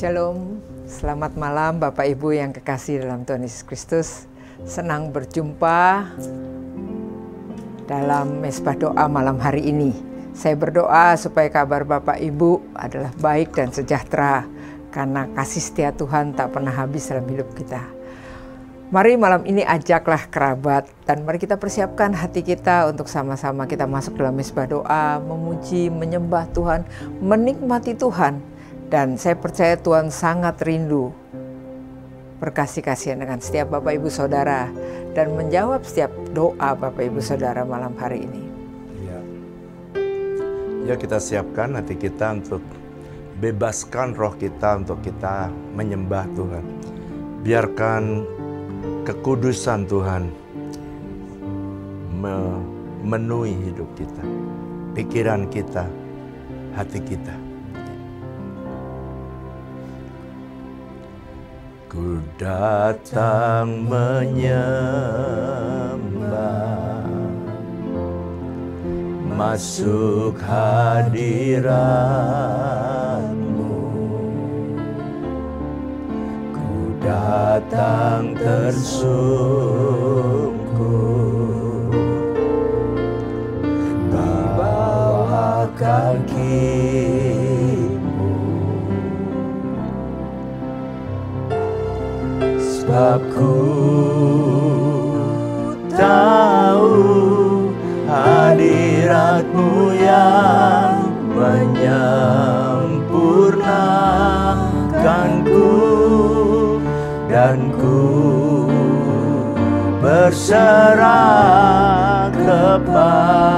Shalom, selamat malam Bapak Ibu yang kekasih dalam Tuhan Yesus Kristus. Senang berjumpa dalam Mesbah Doa malam hari ini. Saya berdoa supaya kabar Bapak Ibu adalah baik dan sejahtera, karena kasih setia Tuhan tak pernah habis dalam hidup kita. Mari malam ini ajaklah kerabat dan mari kita persiapkan hati kita untuk sama-sama kita masuk dalam Mesbah Doa, memuji, menyembah Tuhan, menikmati Tuhan. Dan saya percaya Tuhan sangat rindu berkasih-kasihan dengan setiap Bapak Ibu Saudara dan menjawab setiap doa Bapak Ibu Saudara malam hari ini. Ya, kita siapkan hati kita untuk bebaskan roh kita untuk kita menyembah Tuhan. Biarkan kekudusan Tuhan memenuhi hidup kita, pikiran kita, hati kita. Ku datang menyembah, masuk hadirat-Mu. Ku datang tersungkur di bawah kaki-Mu. Sebab ku tahu hadirat-Mu yang menyempurnakanku, dan ku berserah kepadamu.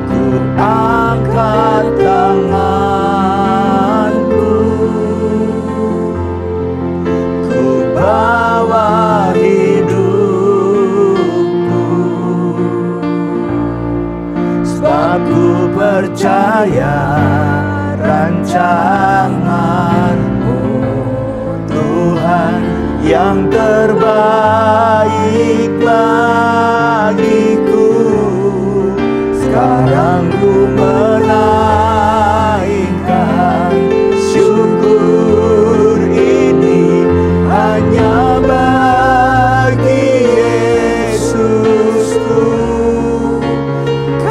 Ku angkat tanganku, ku bawa hidupku, sebab ku percaya rancangan-Mu, Tuhan, yang terbaik bagiku. Sekarang ku menaikkan syukur ini hanya bagi Yesusku.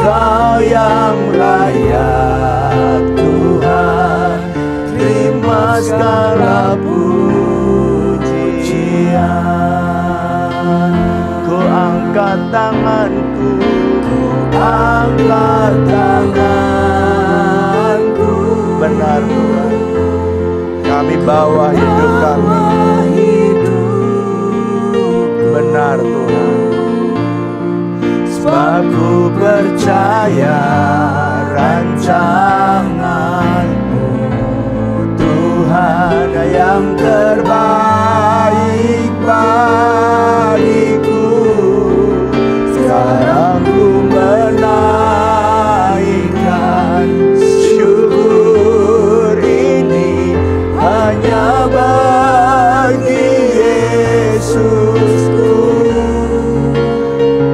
Kau yang layak Tuhan, terima segala pujian. Ku angkat tanganku, ku angkat tanganku. Benar Tuhan, kami bawa hidup kami. Benar Tuhan, sebab ku percaya rancangan-Mu, Tuhan, yang terbaik bagiku. Sekarang ku menaikkan syukur ini hanya bagi Yesusku.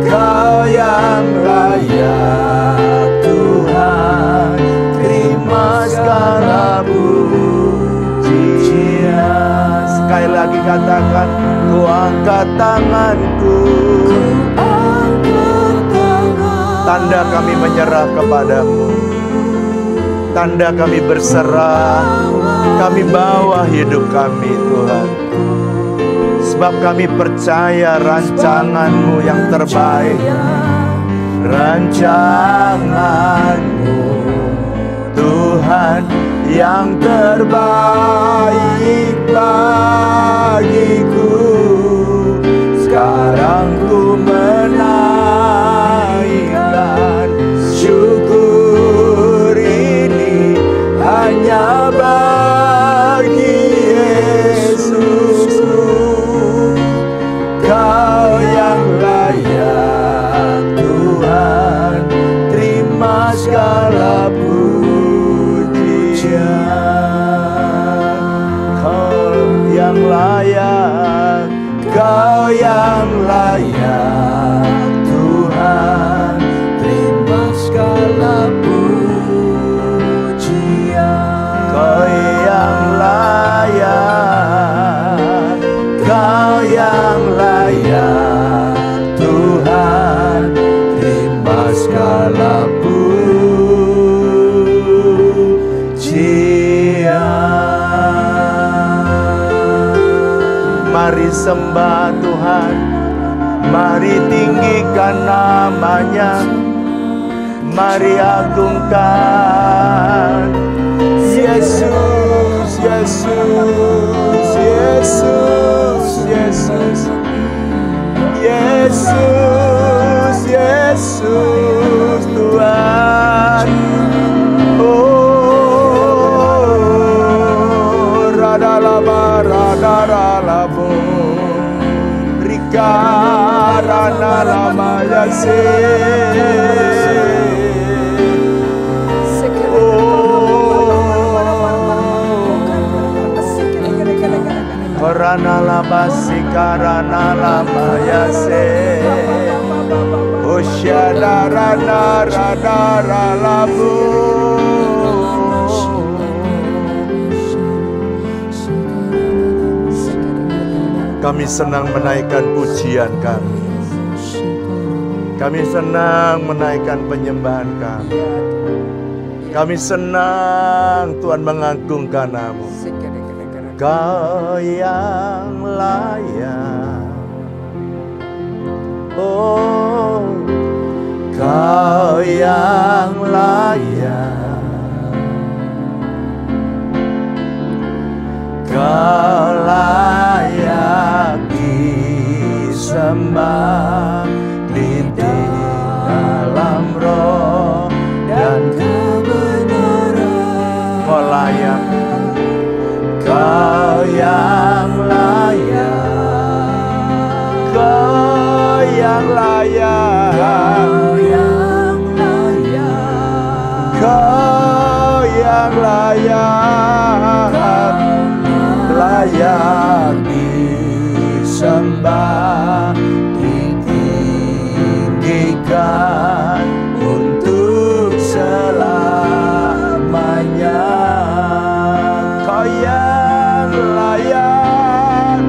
Kau yang layak Tuhan, terima segala pujian. Sekali lagi katakan, ku angkat tanganku, tanda kami menyerah kepadamu, tanda kami berserah, kami bawa hidup kami Tuhan. Sebab kami percaya rancangan-Mu yang terbaik, rancangan-Mu Tuhan yang terbaik bagiku. Sekarang ku menaikkan syukur ini hanya bagi Yesusku. Kau yang layak Tuhan, terima segala pujian. Kau yang layak, Kau yang layak Tuhan, terima segala sembah Tuhan, mari tinggikan namanya, mari agungkan Yesus, Yesus, Yesus, Yesus, Yesus, Yesus Tuhan. Oh, radalaba, radaralabo, rikarana lama yase. Karana lama si karana lama yase. Osyadarana radaralabo. Kami senang menaikkan pujian kami. Kami senang menaikkan penyembahan kami. Kami senang Tuhan mengagungkan Nama-Mu. Kau yang layak, oh Kau yang layak, Kau layak disembah di dalam roh dan kebenaran. Kau layak, Kau yang layak, Kau yang layak, Kau yang layak, layak disembah, ditinggikan untuk selamanya. Kau yang layak,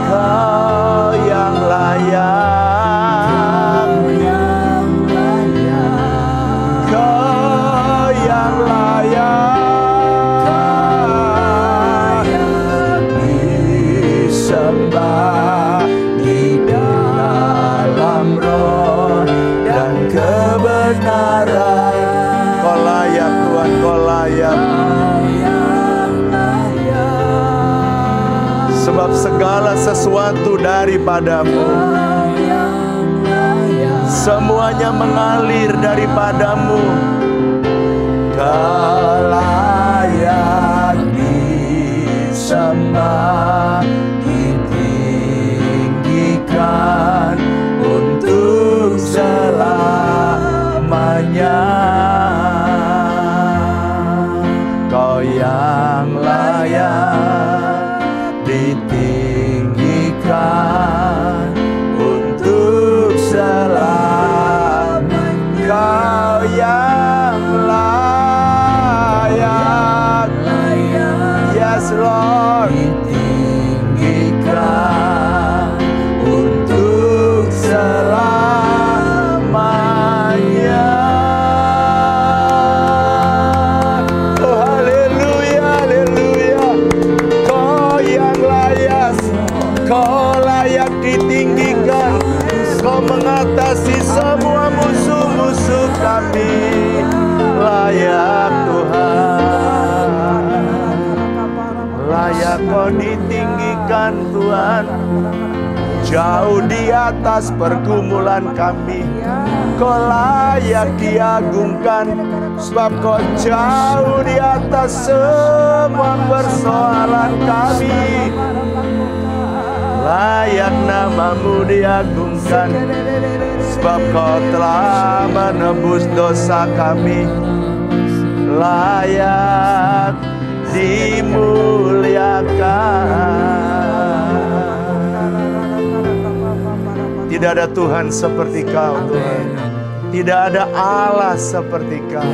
Kau yang layak, Kau yang layak disembah di dalam roh dan kebenaran. Kau layak Tuhan, Kau layak. Sebab segala sesuatu daripada-Mu, semuanya mengalir daripada-Mu. Kau layak disembah, ditinggikan untuk selamanya. Kau yang layak ditinggikan untuk selamanya. Kau yang layak, yes Lord, ditinggikan untuk selamanya. Oh haleluya, haleluya. Kau yang layak, Kau layak ditinggikan. Kau mengatasi semua musuh-musuh kami. Layak Tuhan, layak Kau ditinggikan Tuhan, jauh di atas pergumulan kami. Kau layak diagungkan, sebab Kau jauh di atas semua persoalan kami. Layak Nama-Mu diagungkan, sebab Kau telah menebus dosa kami. Layak dimuliakan. Tidak ada Tuhan seperti Kau Tuhan, tidak ada Allah seperti Kau.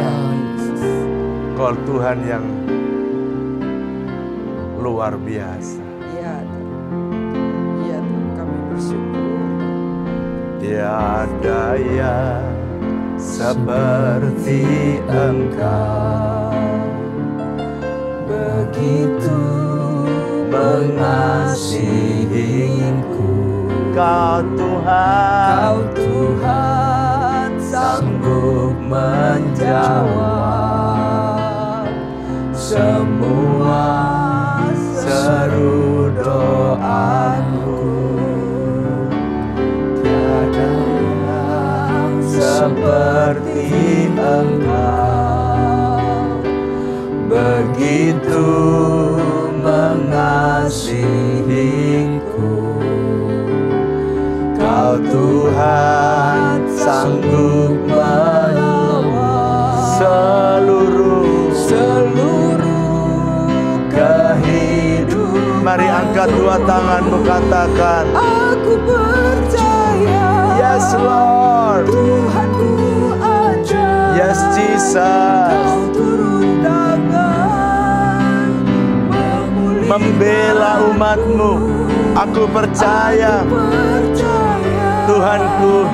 Kau Tuhan yang luar biasa. Tiada yang seperti Engkau, begitu mengasihiku. Kau Tuhan sanggup menjawab semua seru doaku. Tiada yang seperti Engkau, begitu mengasihiku. Kau Tuhan sanggup menolong seluruh kehidupan. Mari angkat dua tanganmu, katakan, aku percaya. Yes Lord, Tuhanku aja. Yes Jesus, Kau turun tangan membela umatmu. Aku percaya, Tuhanku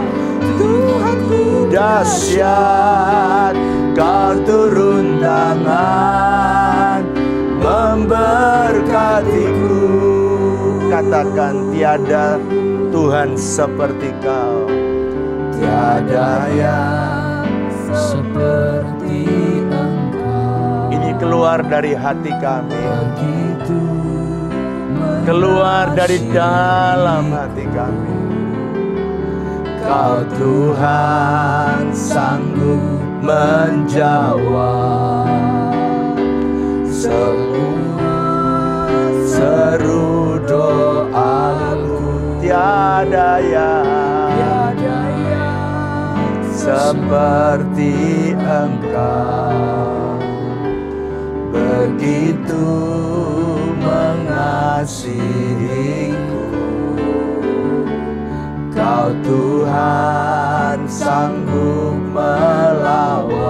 dahsyat. Kau turun tangan memberkatiku. Katakan, tiada Tuhan seperti Kau. Tiada yang seperti Engkau. Ini keluar dari hati kami, keluar dari dalam hati kami. Kau Tuhan sanggup menjawab semua seru doaku. Tiada yang seperti Engkau, begitu mengasihiku. Kau Tuhan sanggup melawan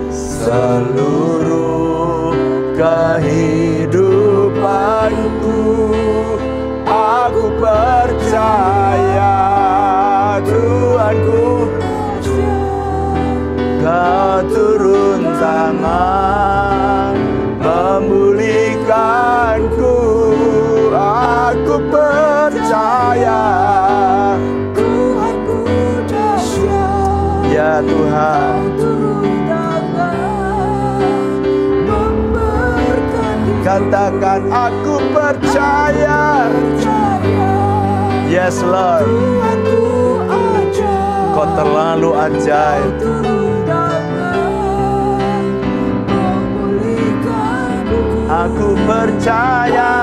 seluruh kehidupanku. Aku percaya, Tuhanku, Kau turun tangan memulihkanku. Aku percaya, Tuhanku dahsyat. Ya Tuhan, turun tangan memberkati. Katakan, aku percaya. Yes Lord, Tuhanku ajaib. Kau terlalu ajaib. Aku percaya,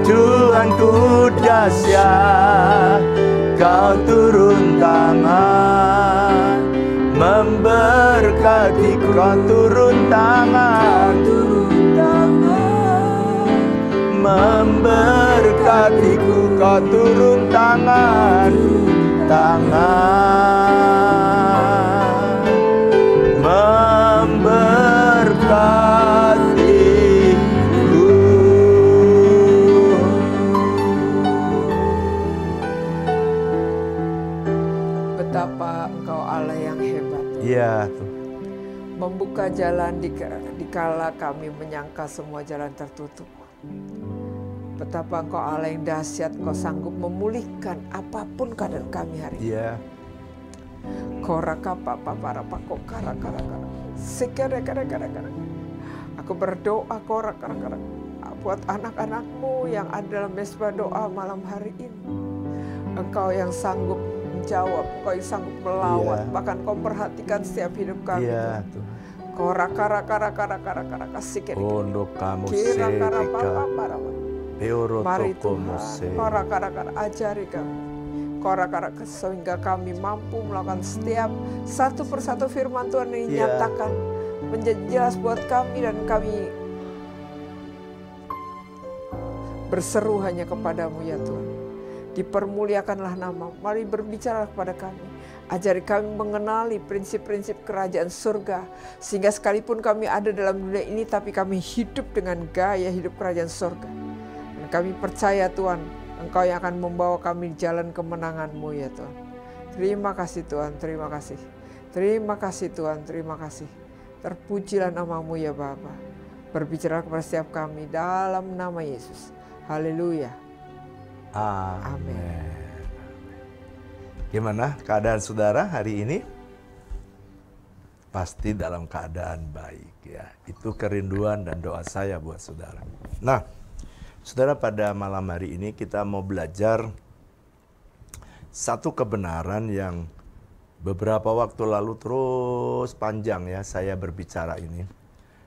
Tuhanku dahsyat. Kau turun tangan memberkati. Kau turun tangan memberkatiku. Kau turun tangan memberkatiku. Betapa Engkau Allah yang hebat. Iya, Tuhan. Membuka jalan dikala kami menyangka semua jalan tertutup. Betapa Engkau Allah yang dahsyat, Engkau sanggup memulihkan apapun keadaan kami hari ini. Iya. Aku berdoa buat anak-anakmu yang ada dalam mesbah doa malam hari ini. Engkau yang sanggup menjawab, Engkau yang sanggup melawat, bahkan Kau perhatikan setiap hidup kami. Iya, Tuhan. Untuk kamu Mari Tuhan, ajari kami. Sehingga kami mampu melakukan setiap satu persatu firman Tuhan yang dinyatakan menjadi jelas buat kami, dan kami berseru hanya kepadamu ya Tuhan. Dipermuliakanlah nama-Mu. Mari berbicara kepada kami. Ajari kami mengenali prinsip-prinsip kerajaan surga. Sehingga sekalipun kami ada dalam dunia ini, tapi kami hidup dengan gaya hidup kerajaan surga. Dan kami percaya Tuhan, Engkau yang akan membawa kami di jalan kemenangan-Mu ya Tuhan. Terima kasih Tuhan, terima kasih. Terima kasih Tuhan, terima kasih. Terpujilah nama-Mu ya Bapa. Berbicara kepada setiap kami dalam nama Yesus. Haleluya. Amin. Gimana keadaan saudara hari ini? Pasti dalam keadaan baik ya. Itu kerinduan dan doa saya buat saudara. Nah, saudara, pada malam hari ini kita mau belajar satu kebenaran yang beberapa waktu lalu terus panjang ya saya berbicara ini.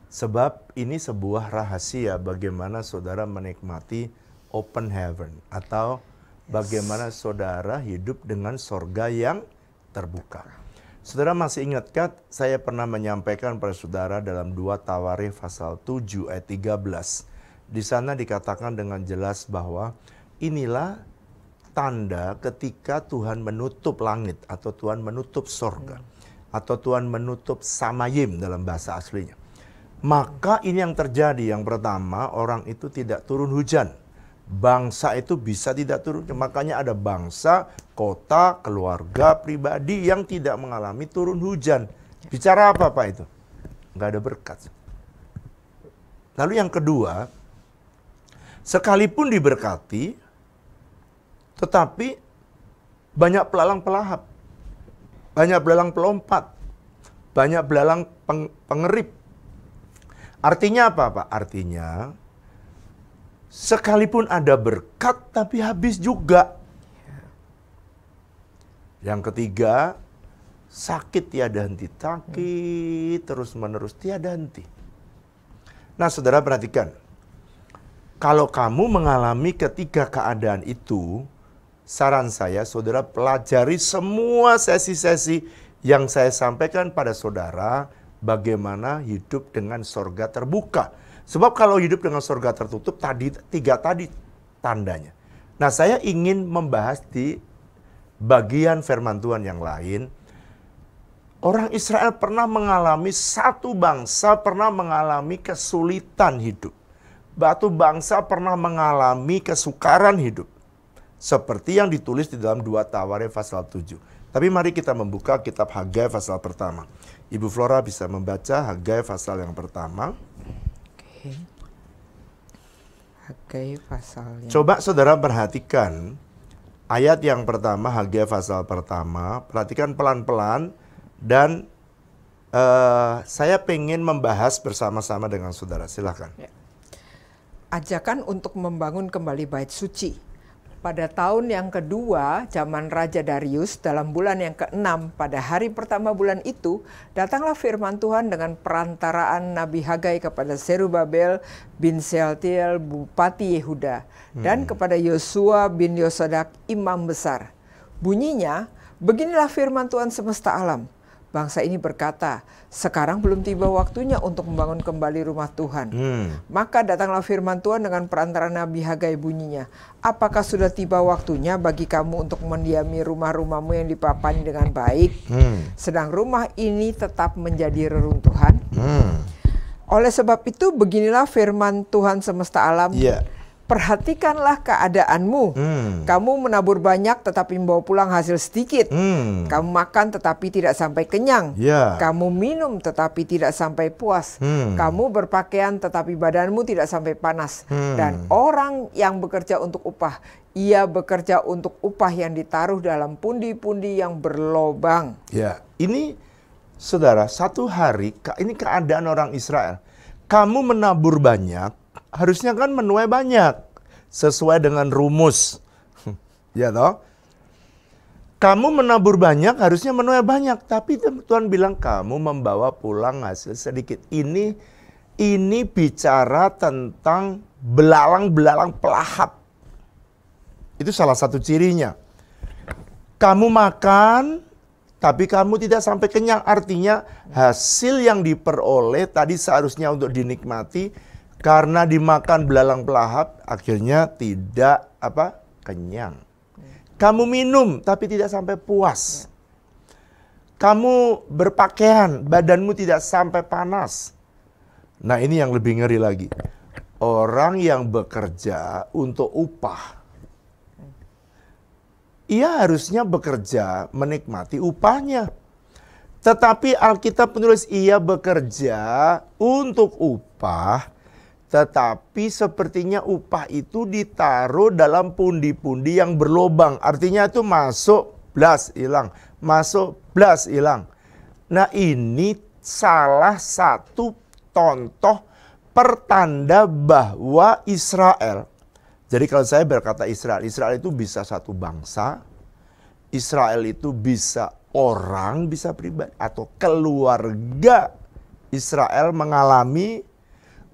Sebab ini sebuah rahasia bagaimana saudara menikmati open heaven atau bagaimana saudara hidup dengan sorga yang terbuka. Saudara masih ingatkah saya pernah menyampaikan pada saudara dalam 2 Tawarikh pasal 7 ayat 13. Di sana dikatakan dengan jelas bahwa inilah tanda ketika Tuhan menutup langit atau Tuhan menutup sorga atau Tuhan menutup samayim dalam bahasa aslinya. Maka ini yang terjadi. Yang pertama, orang itu tidak turun hujan. Bangsa itu bisa tidak turun. Makanya ada bangsa, kota, keluarga, pribadi yang tidak mengalami turun hujan. Bicara apa Pak itu? Nggak ada berkat. Lalu yang kedua, sekalipun diberkati, tetapi banyak belalang pelahap, banyak belalang pelompat, banyak belalang pengerip. Artinya apa Pak? Artinya sekalipun ada berkat tapi habis juga. Yang ketiga, sakit tiada henti, sakit terus menerus tiada henti. Nah saudara perhatikan, kalau kamu mengalami ketiga keadaan itu, saran saya saudara pelajari semua sesi-sesi yang saya sampaikan pada saudara, bagaimana hidup dengan sorga terbuka. Sebab kalau hidup dengan sorga tertutup, tiga tadi tandanya. Nah saya ingin membahas di bagian firman Tuhan yang lain. Orang Israel pernah mengalami, satu bangsa pernah mengalami kesulitan hidup. Batu bangsa pernah mengalami kesukaran hidup. Seperti yang ditulis di dalam 2 Tawarikh pasal 7. Tapi mari kita membuka kitab Hagai pasal pertama. Ibu Flora bisa membaca Hagai pasal yang pertama. Oke. Hagai pasal yang... Coba saudara perhatikan ayat yang pertama, Hagai pasal pertama. Perhatikan pelan-pelan dan saya pengen membahas bersama-sama dengan saudara. Silakan. Ya. Ajakan untuk membangun kembali bait suci. Pada tahun yang kedua, zaman Raja Darius, dalam bulan yang ke-6, pada hari pertama bulan itu, datanglah firman Tuhan dengan perantaraan Nabi Hagai kepada Zerubabel bin Sealtiel, Bupati Yehuda, dan kepada Yosua bin Yosadak, Imam Besar. Bunyinya, beginilah firman Tuhan semesta alam. Bangsa ini berkata, sekarang belum tiba waktunya untuk membangun kembali rumah Tuhan. Maka datanglah firman Tuhan dengan perantara Nabi Hagai bunyinya. Apakah sudah tiba waktunya bagi kamu untuk mendiami rumah-rumahmu yang dipapani dengan baik? Sedang rumah ini tetap menjadi reruntuhan. Oleh sebab itu beginilah firman Tuhan semesta alam. Perhatikanlah keadaanmu. Kamu menabur banyak tetapi membawa pulang hasil sedikit. Kamu makan tetapi tidak sampai kenyang. Kamu minum tetapi tidak sampai puas. Kamu berpakaian tetapi badanmu tidak sampai panas. Dan orang yang bekerja untuk upah, ia bekerja untuk upah yang ditaruh dalam pundi-pundi yang berlobang. Ya, ini saudara, satu hari, ini keadaan orang Israel. Kamu menabur banyak, harusnya kan menuai banyak sesuai dengan rumus. Ya toh? Kamu menabur banyak harusnya menuai banyak, tapi Tuhan bilang kamu membawa pulang hasil sedikit. Ini bicara tentang belalang-belalang pelahap. Itu salah satu cirinya. Kamu makan tapi kamu tidak sampai kenyang, artinya hasil yang diperoleh tadi seharusnya untuk dinikmati, karena dimakan belalang pelahap, akhirnya tidak kenyang. Kamu minum, tapi tidak sampai puas. Kamu berpakaian, badanmu tidak sampai panas. Nah ini yang lebih ngeri lagi. Orang yang bekerja untuk upah, ia harusnya bekerja menikmati upahnya. Tetapi Alkitab menulis ia bekerja untuk upah, tetapi sepertinya upah itu ditaruh dalam pundi-pundi yang berlobang. Artinya itu masuk, blas, hilang. Masuk, blas, hilang. Nah, ini salah satu contoh pertanda bahwa Israel. Jadi kalau saya berkata Israel, Israel itu bisa satu bangsa, Israel itu bisa orang, bisa pribadi, atau keluarga Israel mengalami,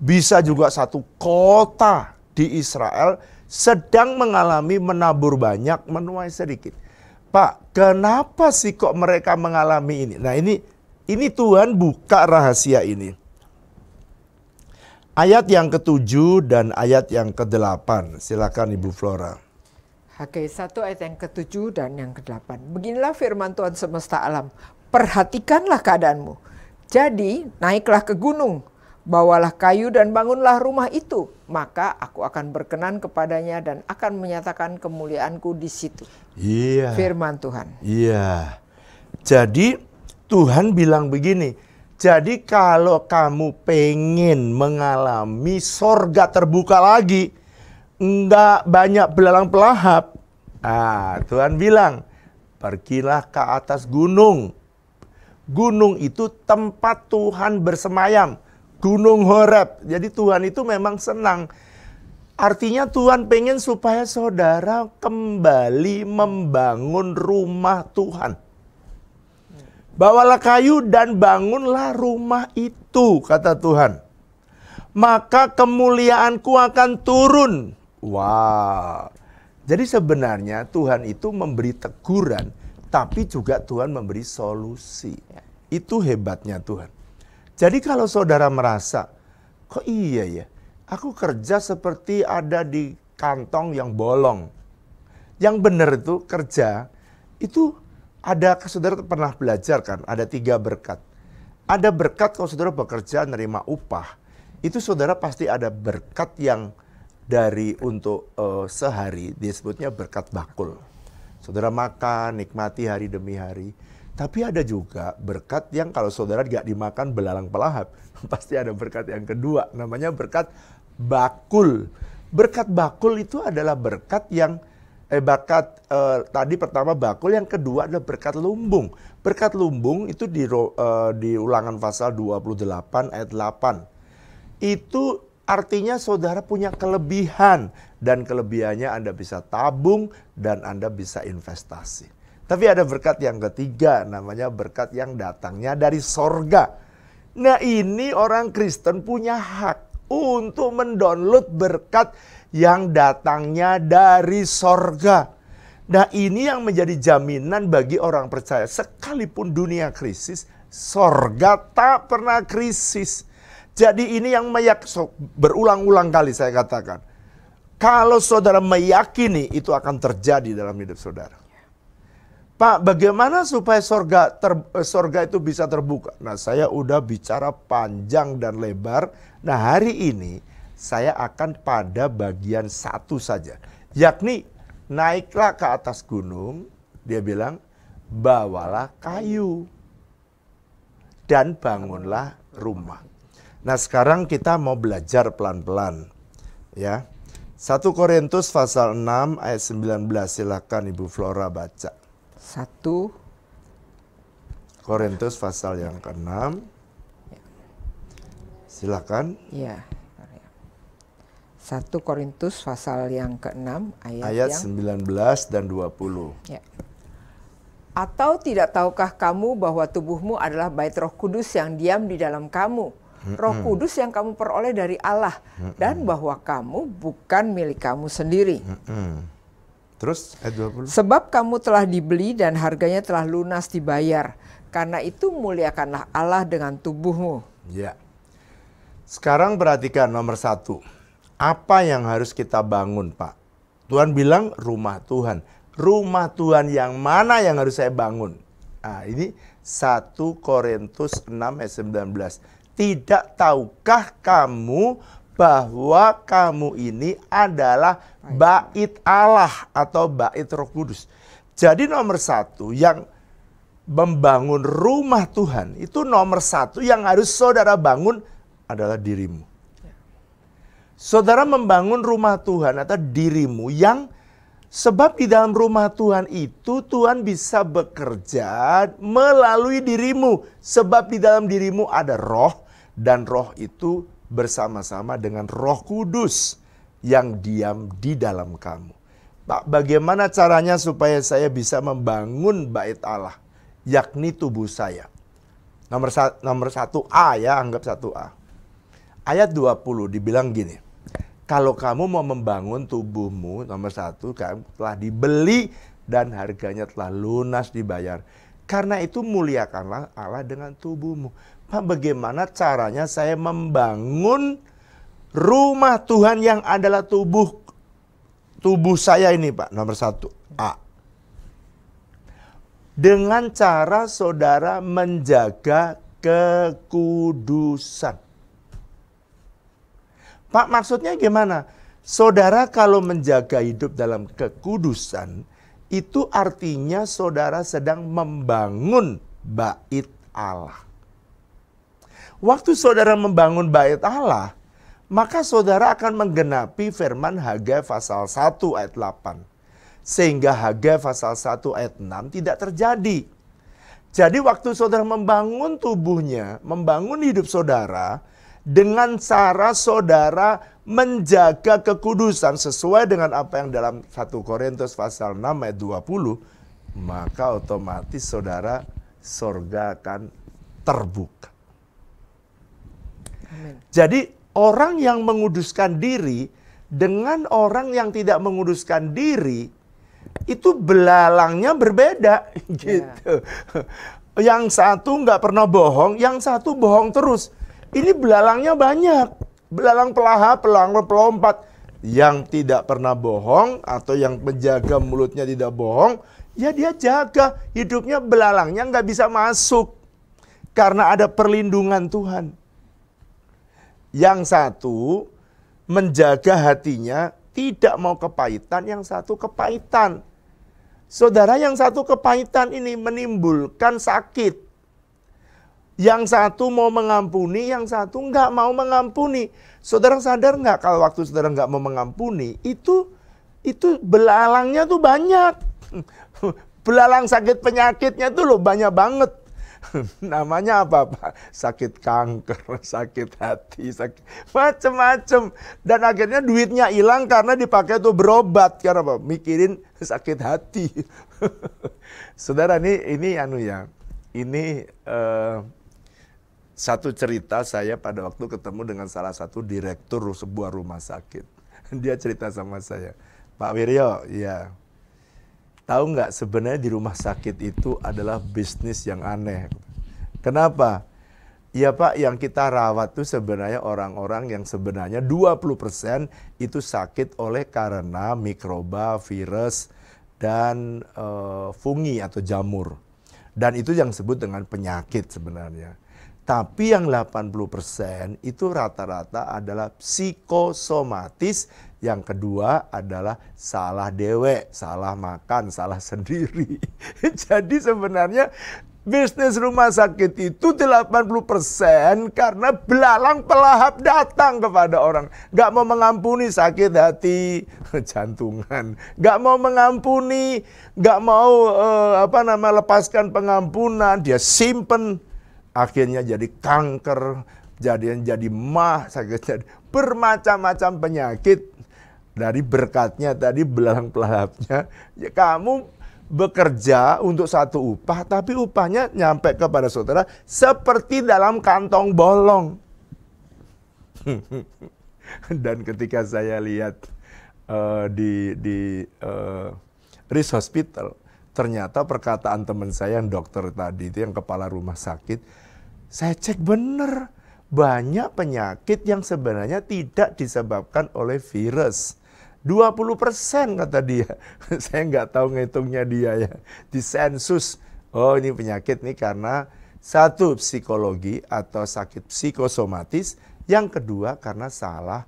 bisa juga satu kota di Israel sedang mengalami menabur banyak, menuai sedikit. Pak, kenapa sih kok mereka mengalami ini? Nah, ini Tuhan buka rahasia ini. Ayat yang ke-7 dan ayat yang ke-8. Silakan Ibu Flora. Hagai 1 ayat yang ke-7 dan yang ke-8. Beginilah firman Tuhan semesta alam. Perhatikanlah keadaanmu. Jadi naiklah ke gunung, bawalah kayu dan bangunlah rumah itu. Maka aku akan berkenan kepadanya dan akan menyatakan kemuliaanku di situ. Iya. Firman Tuhan. Iya. Jadi Tuhan bilang begini. Jadi kalau kamu pengen mengalami sorga terbuka lagi, enggak banyak belalang pelahap. Tuhan bilang, pergilah ke atas gunung. Gunung itu tempat Tuhan bersemayam. Gunung Horeb. Jadi Tuhan itu memang senang. Artinya Tuhan pengen supaya saudara kembali membangun rumah Tuhan. Bawalah kayu dan bangunlah rumah itu, kata Tuhan. Maka kemuliaanku akan turun. Wow. Jadi sebenarnya Tuhan itu memberi teguran, tapi juga Tuhan memberi solusi. Itu hebatnya Tuhan. Jadi kalau saudara merasa, kok iya ya, aku kerja seperti ada di kantong yang bolong. Yang benar itu kerja, itu ada, saudara pernah belajar kan, ada 3 berkat. Ada berkat kalau saudara bekerja nerima upah. Itu saudara pasti ada berkat yang dari untuk sehari, disebutnya berkat bakul. Saudara makan, nikmati hari demi hari. Tapi ada juga berkat yang kalau saudara gak dimakan belalang pelahap, pasti ada berkat yang kedua, namanya berkat bakul. Berkat bakul itu adalah berkat yang tadi pertama bakul, yang kedua adalah berkat lumbung. Berkat lumbung itu di Ulangan pasal 28 ayat 8. Itu artinya saudara punya kelebihan, dan kelebihannya Anda bisa tabung dan Anda bisa investasi. Tapi ada berkat yang ketiga, namanya berkat yang datangnya dari sorga. Nah, ini orang Kristen punya hak untuk mendownload berkat yang datangnya dari sorga. Nah, ini yang menjadi jaminan bagi orang percaya. Sekalipun dunia krisis, sorga tak pernah krisis. Jadi ini yang berulang-ulang kali saya katakan. Kalau saudara meyakini, itu akan terjadi dalam hidup saudara. Pak, bagaimana supaya sorga itu bisa terbuka? Nah, saya udah bicara panjang dan lebar. Nah, hari ini saya akan pada bagian satu saja, yakni naiklah ke atas gunung, dia bilang, bawalah kayu dan bangunlah rumah. Nah, sekarang kita mau belajar pelan-pelan, ya. 1 Korintus pasal 6 ayat 19, silakan Ibu Flora baca. 1 Korintus pasal yang ke-6. Silakan. Ya. 1 Korintus pasal yang ke-6 ayat 19 dan 20. Ya. Atau tidak tahukah kamu bahwa tubuhmu adalah bait Roh Kudus yang diam di dalam kamu? Roh Kudus yang kamu peroleh dari Allah, dan bahwa kamu bukan milik kamu sendiri. Terus ayat 20. Sebab kamu telah dibeli dan harganya telah lunas dibayar. Karena itu muliakanlah Allah dengan tubuhmu. Ya. Sekarang perhatikan nomor 1. Apa yang harus kita bangun, Pak? Tuhan bilang rumah Tuhan. Rumah Tuhan yang mana yang harus saya bangun? Nah, ini 1 Korintus 6 ayat 19. Tidak tahukah kamu bahwa kamu ini adalah bait Allah atau bait Roh Kudus? Jadi nomor 1 yang membangun rumah Tuhan, itu nomor satu yang harus saudara bangun adalah dirimu. Saudara membangun rumah Tuhan atau dirimu yang sebab di dalam rumah Tuhan itu Tuhan bisa bekerja melalui dirimu. Sebab di dalam dirimu ada roh dan roh itu bersama-sama dengan Roh Kudus yang diam di dalam kamu. Pak, bagaimana caranya supaya saya bisa membangun bait Allah, yakni tubuh saya? Nomor 1A ya, anggap 1A. Ayat 20 dibilang gini. Kalau kamu mau membangun tubuhmu, nomor 1, kamu telah dibeli dan harganya telah lunas dibayar. Karena itu muliakanlah Allah dengan tubuhmu. Pak, bagaimana caranya saya membangun rumah Tuhan yang adalah tubuh saya ini, Pak? Nomor 1A. Dengan cara saudara menjaga kekudusan. Pak, maksudnya gimana? Saudara kalau menjaga hidup dalam kekudusan, itu artinya saudara sedang membangun bait Allah. Waktu saudara membangun bait Allah, maka saudara akan menggenapi firman Hagai pasal 1 ayat 8. Sehingga Hagai pasal 1 ayat 6 tidak terjadi. Jadi waktu saudara membangun tubuhnya, membangun hidup saudara, dengan cara saudara menjaga kekudusan sesuai dengan apa yang dalam 1 Korintus pasal 6 ayat 20, maka otomatis saudara, surga akan terbuka. Amin. Jadi orang yang menguduskan diri dengan orang yang tidak menguduskan diri itu belalangnya berbeda gitu. Yang satu nggak pernah bohong, yang satu bohong terus. Ini belalangnya banyak, belalang pelahap, belalang pelompat. Yang tidak pernah bohong atau yang menjaga mulutnya tidak bohong, ya dia jaga hidupnya, belalangnya nggak bisa masuk karena ada perlindungan Tuhan. Yang satu menjaga hatinya, tidak mau kepahitan, yang satu kepahitan. Saudara, yang satu kepahitan ini menimbulkan sakit. Yang satu mau mengampuni, yang satu nggak mau mengampuni. Saudara sadar nggak kalau waktu saudara nggak mau mengampuni, itu belalangnya tuh banyak. Belalang sakit penyakitnya tuh loh banyak banget. Namanya apa, Pak? Sakit kanker, sakit hati, sakit macem-macem. Dan akhirnya duitnya hilang karena dipakai tuh berobat. Karena apa? Mikirin sakit hati. Saudara, ini satu cerita saya pada waktu ketemu dengan salah satu direktur sebuah rumah sakit. Dia cerita sama saya, Pak Wiryo, ya, tahu nggak sebenarnya di rumah sakit itu adalah bisnis yang aneh. Kenapa? Ya Pak, yang kita rawat tuh sebenarnya orang-orang yang sebenarnya 20% itu sakit oleh karena mikroba, virus, dan fungi atau jamur. Dan itu yang disebut dengan penyakit sebenarnya. Tapi yang 80% itu rata-rata adalah psikosomatis. Yang kedua adalah salah dewek, salah makan, salah sendiri. Jadi sebenarnya bisnis rumah sakit itu 80% karena belalang pelahap datang kepada orang. Gak mau mengampuni, sakit hati, jantungan. Gak mau mengampuni, gak mau lepaskan pengampunan, dia simpen. Akhirnya jadi kanker, jadi mah, sakit, bermacam-macam penyakit. Dari berkatnya tadi belalang pelahapnya, ya kamu bekerja untuk satu upah, tapi upahnya nyampe kepada saudara seperti dalam kantong bolong. Dan ketika saya lihat di Riz Hospital, ternyata perkataan teman saya yang dokter tadi itu, yang kepala rumah sakit, saya cek bener, banyak penyakit yang sebenarnya tidak disebabkan oleh virus. 20% kata dia. Saya nggak tahu ngitungnya dia ya. Di sensus, oh ini penyakit nih karena satu psikologi atau sakit psikosomatis, yang kedua karena salah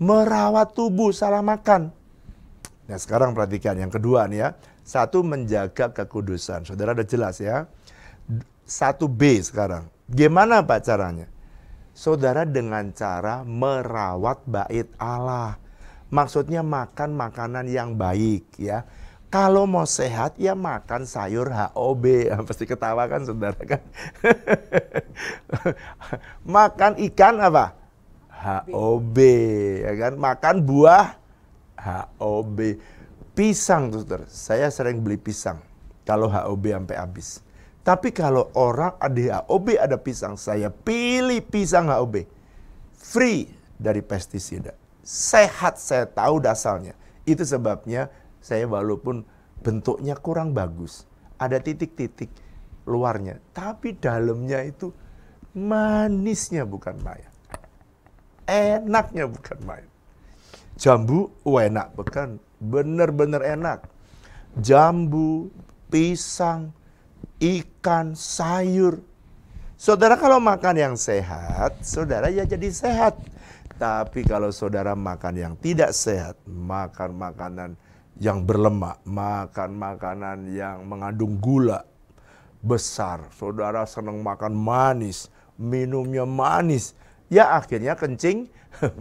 merawat tubuh, salah makan. Nah sekarang perhatikan yang kedua nih ya, Satu, menjaga kekudusan. Saudara udah jelas ya. 1B sekarang. Gimana Pak caranya? Saudara dengan cara merawat bait Allah. Maksudnya makan makanan yang baik ya. Kalau mau sehat ya makan sayur HOB. Pasti ketawa kan saudara kan. Makan ikan apa? HOB ya kan. Makan buah HOB. Pisang saudara. Saya sering beli pisang kalau HOB sampai habis. Tapi kalau orang ada HOB ada pisang, saya pilih pisang HOB. Free dari pestisida. Sehat, saya tahu dasarnya. Itu sebabnya saya walaupun bentuknya kurang bagus, ada titik-titik luarnya, tapi dalamnya itu manisnya bukan main. Enaknya bukan main. Jambu enak, bukan? Bener-bener enak. Jambu, pisang, ikan, sayur. Saudara kalau makan yang sehat, saudara ya jadi sehat. Tapi kalau saudara makan yang tidak sehat, makan makanan yang berlemak, makan makanan yang mengandung gula besar, saudara senang makan manis, minumnya manis, ya akhirnya kencing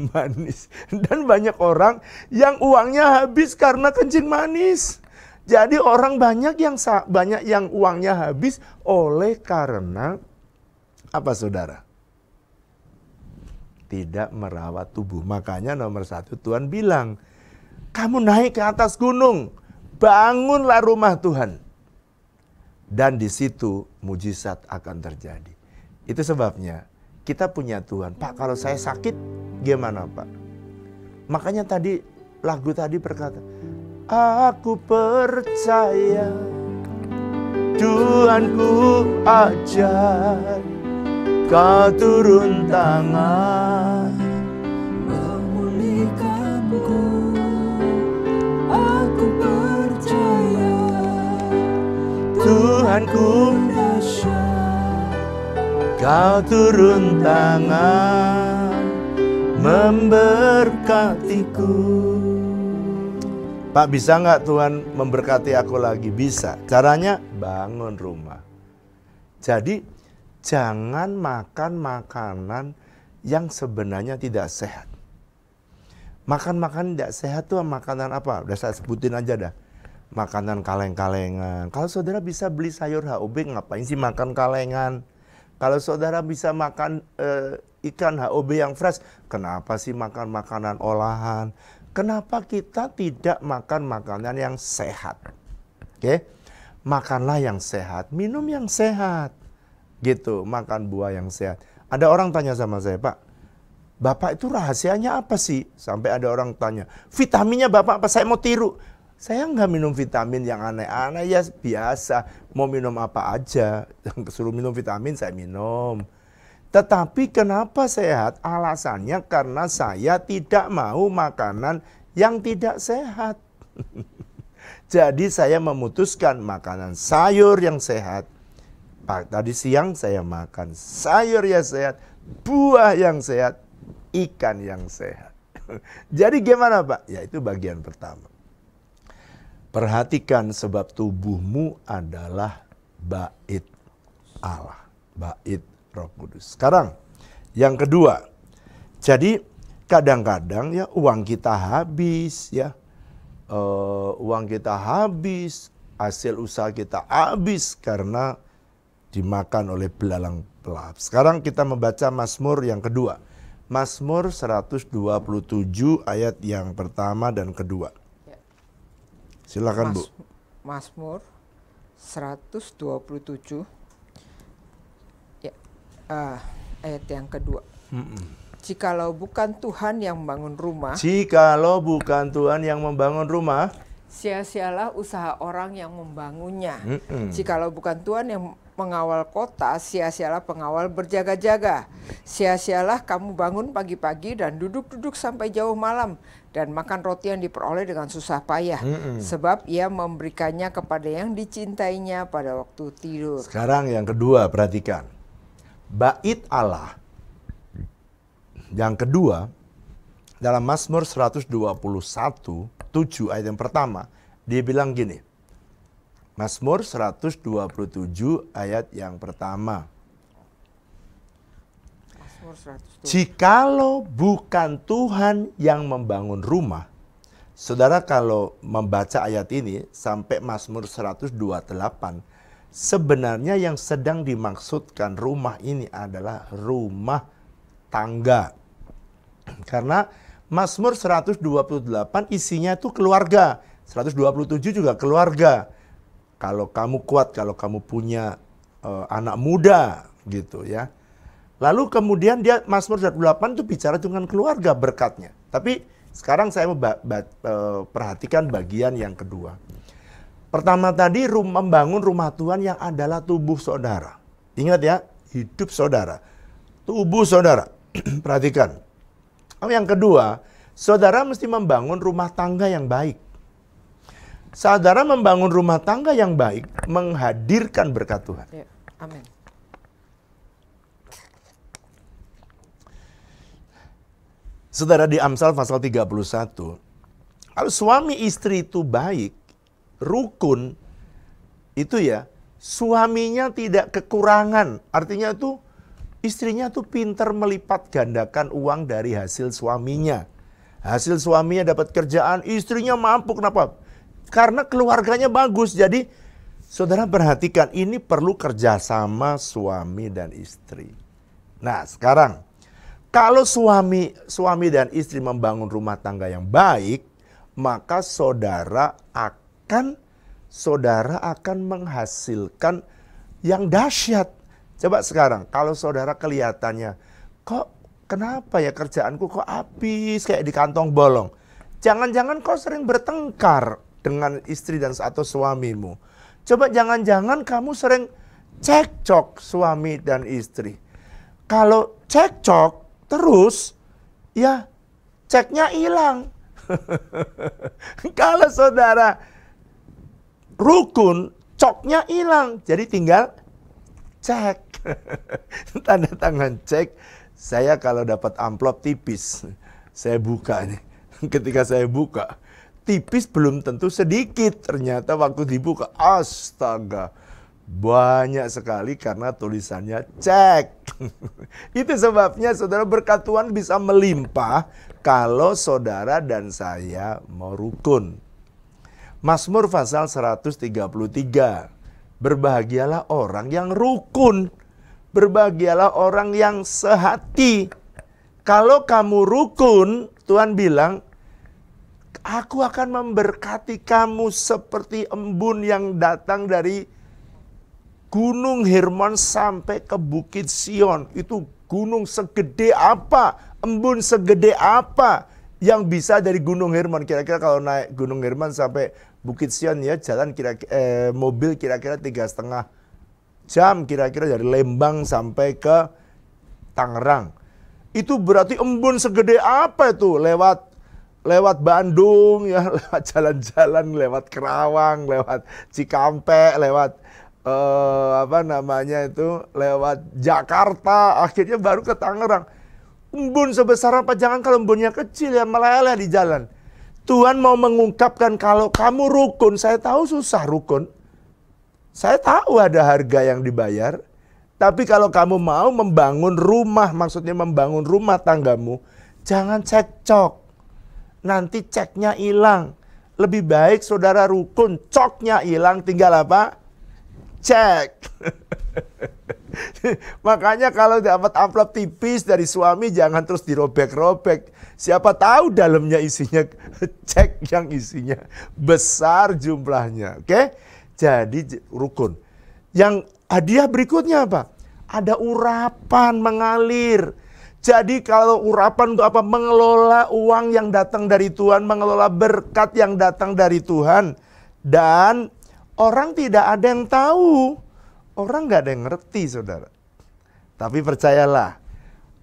manis. Dan banyak orang yang uangnya habis karena kencing manis. Jadi orang banyak yang uangnya habis oleh karena apa saudara? Tidak merawat tubuh. Makanya nomor 1 Tuhan bilang, kamu naik ke atas gunung, bangunlah rumah Tuhan. Dan di situ mujizat akan terjadi. Itu sebabnya kita punya Tuhan. Pak, kalau saya sakit gimana Pak? Makanya tadi lagu tadi berkata, aku percaya Tuhanku ajar, kau turun tangan memulihkanku. Aku percaya Tuhanku dahsyat, kau turun tangan memberkatiku. Pak, bisa nggak Tuhan memberkati aku lagi? Bisa. Caranya bangun rumah. Jadi jangan makan makanan yang sebenarnya tidak sehat. Makan-makan tidak sehat tuh makanan apa? Udah saya sebutin aja dah. Makanan kaleng-kalengan. Kalau saudara bisa beli sayur HOB, ngapain sih makan kalengan? Kalau saudara bisa makan ikan HOB yang fresh, kenapa sih makan makanan olahan? Kenapa kita tidak makan makanan yang sehat? Oke? Makanlah yang sehat, minum yang sehat. Gitu, makan buah yang sehat. Ada orang tanya sama saya, Pak, Bapak itu rahasianya apa sih? Sampai ada orang tanya, vitaminnya Bapak apa? Saya mau tiru. Saya nggak minum vitamin yang aneh-aneh, ya biasa. Mau minum apa aja, suruh minum vitamin saya minum. Tetapi kenapa sehat? Alasannya karena saya tidak mau makanan yang tidak sehat. Jadi saya memutuskan makanan sayur yang sehat. Tadi siang saya makan sayur yang sehat, buah yang sehat, ikan yang sehat. Jadi gimana Pak? Ya itu bagian pertama. Perhatikan sebab tubuhmu adalah bait Allah, bait Roh Kudus. Sekarang yang kedua. Jadi kadang-kadang ya uang kita habis ya. Uang kita habis, hasil usaha kita habis karena dimakan oleh belalang pelahap. Sekarang kita membaca Mazmur yang kedua. Mazmur 127 ayat yang pertama dan kedua. Silakan Bu. Mazmur 127 ya, ayat yang kedua. Jikalau bukan Tuhan yang membangun rumah, sia-sialah usaha orang yang membangunnya. Jikalau bukan Tuhan yang mengawal kota, sia-sialah pengawal berjaga-jaga. Sia-sialah kamu bangun pagi-pagi dan duduk-duduk sampai jauh malam dan makan roti yang diperoleh dengan susah payah. Sebab ia memberikannya kepada yang dicintainya pada waktu tidur. Sekarang yang kedua, perhatikan. Bait Allah. Yang kedua, dalam Mazmur 121, 7 ayat yang pertama, dia bilang gini, Mazmur 127 ayat yang pertama. Mazmur 127. Jikalau bukan Tuhan yang membangun rumah, saudara kalau membaca ayat ini sampai Mazmur 128, sebenarnya yang sedang dimaksudkan rumah ini adalah rumah tangga. Karena Mazmur 128 isinya itu keluarga, 127 juga keluarga. Kalau kamu kuat, kalau kamu punya anak muda gitu ya. Lalu kemudian dia Mazmur 128 itu bicara dengan keluarga berkatnya. Tapi sekarang saya mau perhatikan bagian yang kedua. Pertama tadi membangun rumah Tuhan yang adalah tubuh saudara. Ingat ya, hidup saudara, tubuh saudara. Perhatikan. Yang kedua, saudara mesti membangun rumah tangga yang baik. Saudara membangun rumah tangga yang baik, menghadirkan berkat Tuhan. Ya, amin. Saudara, di Amsal pasal 31, kalau suami istri itu baik, rukun, itu ya, suaminya tidak kekurangan. Artinya itu, istrinya tuh pintar melipat gandakan uang dari hasil suaminya. Hasil suaminya dapat kerjaan, istrinya mampu, kenapa? Karena keluarganya bagus. Jadi saudara perhatikan, ini perlu kerjasama suami dan istri. Nah sekarang, kalau suami dan istri membangun rumah tangga yang baik, maka saudara akan menghasilkan yang dahsyat. Coba sekarang, kalau saudara kelihatannya, kenapa ya kerjaanku kok habis kayak di kantong bolong. Jangan-jangan kau sering bertengkar dengan istri dan atau suamimu. Coba jangan-jangan kamu sering cekcok suami dan istri. Kalau cekcok terus, ya ceknya hilang. Kalau saudara rukun, coknya hilang. Jadi tinggal cek. Tanda tangan cek. Saya kalau dapat amplop tipis, saya buka nih. Ketika saya buka, tipis belum tentu sedikit. Ternyata waktu dibuka, astaga, banyak sekali karena tulisannya cek. Itu sebabnya saudara berkat Tuhan bisa melimpah kalau saudara dan saya mau rukun. Mazmur pasal 133. Berbahagialah orang yang rukun. Berbahagialah orang yang sehati. Kalau kamu rukun, Tuhan bilang, aku akan memberkati kamu seperti embun yang datang dari Gunung Hermon sampai ke Bukit Sion. Itu gunung segede apa? Embun segede apa yang bisa dari Gunung Hermon? Kira-kira kalau naik Gunung Hermon sampai Bukit Sion ya, jalan mobil kira-kira 3,5 jam. Kira-kira dari Lembang sampai ke Tangerang. Itu berarti embun segede apa itu? Lewat Bandung ya, lewat jalan-jalan, lewat Kerawang, lewat Cikampek, lewat lewat Jakarta, akhirnya baru ke Tangerang. Embun sebesar apa? Jangan kalau embunnya kecil ya, meleleh di jalan. Tuhan mau mengungkapkan kalau kamu rukun, saya tahu susah rukun. Saya tahu ada harga yang dibayar. Tapi kalau kamu mau membangun rumah, maksudnya membangun rumah tanggamu, jangan cekcok. Nanti ceknya hilang. Lebih baik saudara rukun, coknya hilang, tinggal apa? Cek. Makanya kalau dapat amplop tipis dari suami, jangan terus dirobek-robek. Siapa tahu dalamnya isinya cek yang isinya besar jumlahnya. Oke? Jadi rukun. Yang hadiah berikutnya apa? Ada urapan mengalir. Jadi kalau urapan untuk apa? Mengelola uang yang datang dari Tuhan, mengelola berkat yang datang dari Tuhan. Dan orang tidak ada yang tahu. Orang nggak ada yang ngerti, saudara. Tapi percayalah,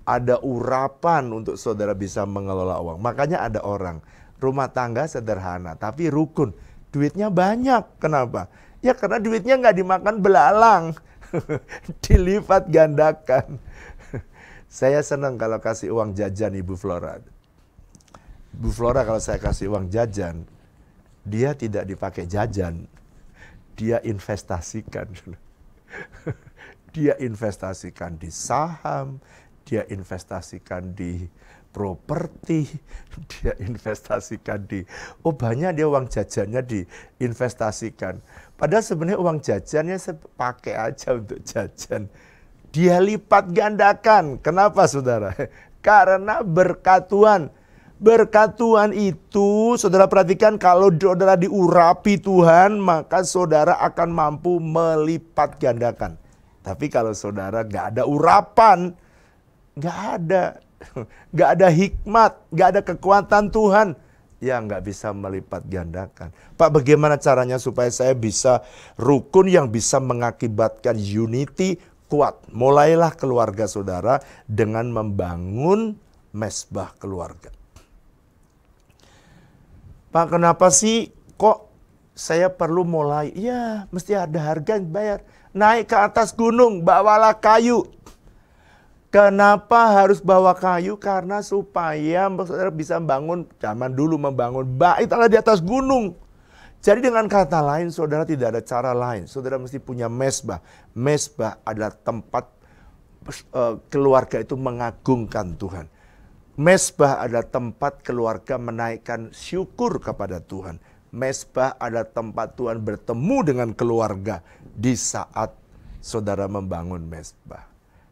ada urapan untuk saudara bisa mengelola uang. Makanya ada orang, rumah tangga sederhana, tapi rukun. Duitnya banyak. Kenapa? Ya karena duitnya nggak dimakan belalang. Dilipat gandakan. Saya senang kalau kasih uang jajan Ibu Flora. Ibu Flora kalau saya kasih uang jajan, dia tidak dipakai jajan. dia investasikan. Dia investasikan di saham, dia investasikan di properti, dia investasikan di, banyak dia uang jajannya diinvestasikan. Padahal sebenarnya uang jajannya pakai aja untuk jajan. Dia lipat gandakan. Kenapa saudara? Karena berkat Tuhan. Berkat Tuhan itu, saudara perhatikan, kalau saudara diurapi Tuhan, maka saudara akan mampu melipat gandakan. Tapi kalau saudara gak ada urapan, gak ada hikmat, gak ada kekuatan Tuhan, ya gak bisa melipat gandakan. Pak, bagaimana caranya supaya saya bisa rukun yang bisa mengakibatkan unity kuat? Mulailah keluarga saudara dengan membangun mesbah keluarga. Pak, kenapa sih kok saya perlu mulai? Ya, mesti ada harga yang bayar. Naik ke atas gunung, bawalah kayu. Kenapa harus bawa kayu? Karena supaya saudara bisa bangun, zaman dulu membangun bait adalah di atas gunung. Jadi dengan kata lain, saudara tidak ada cara lain. Saudara mesti punya mesbah. Mesbah adalah tempat keluarga itu mengagungkan Tuhan. Mesbah adalah tempat keluarga menaikkan syukur kepada Tuhan. Mesbah adalah tempat Tuhan bertemu dengan keluarga di saat saudara membangun mesbah.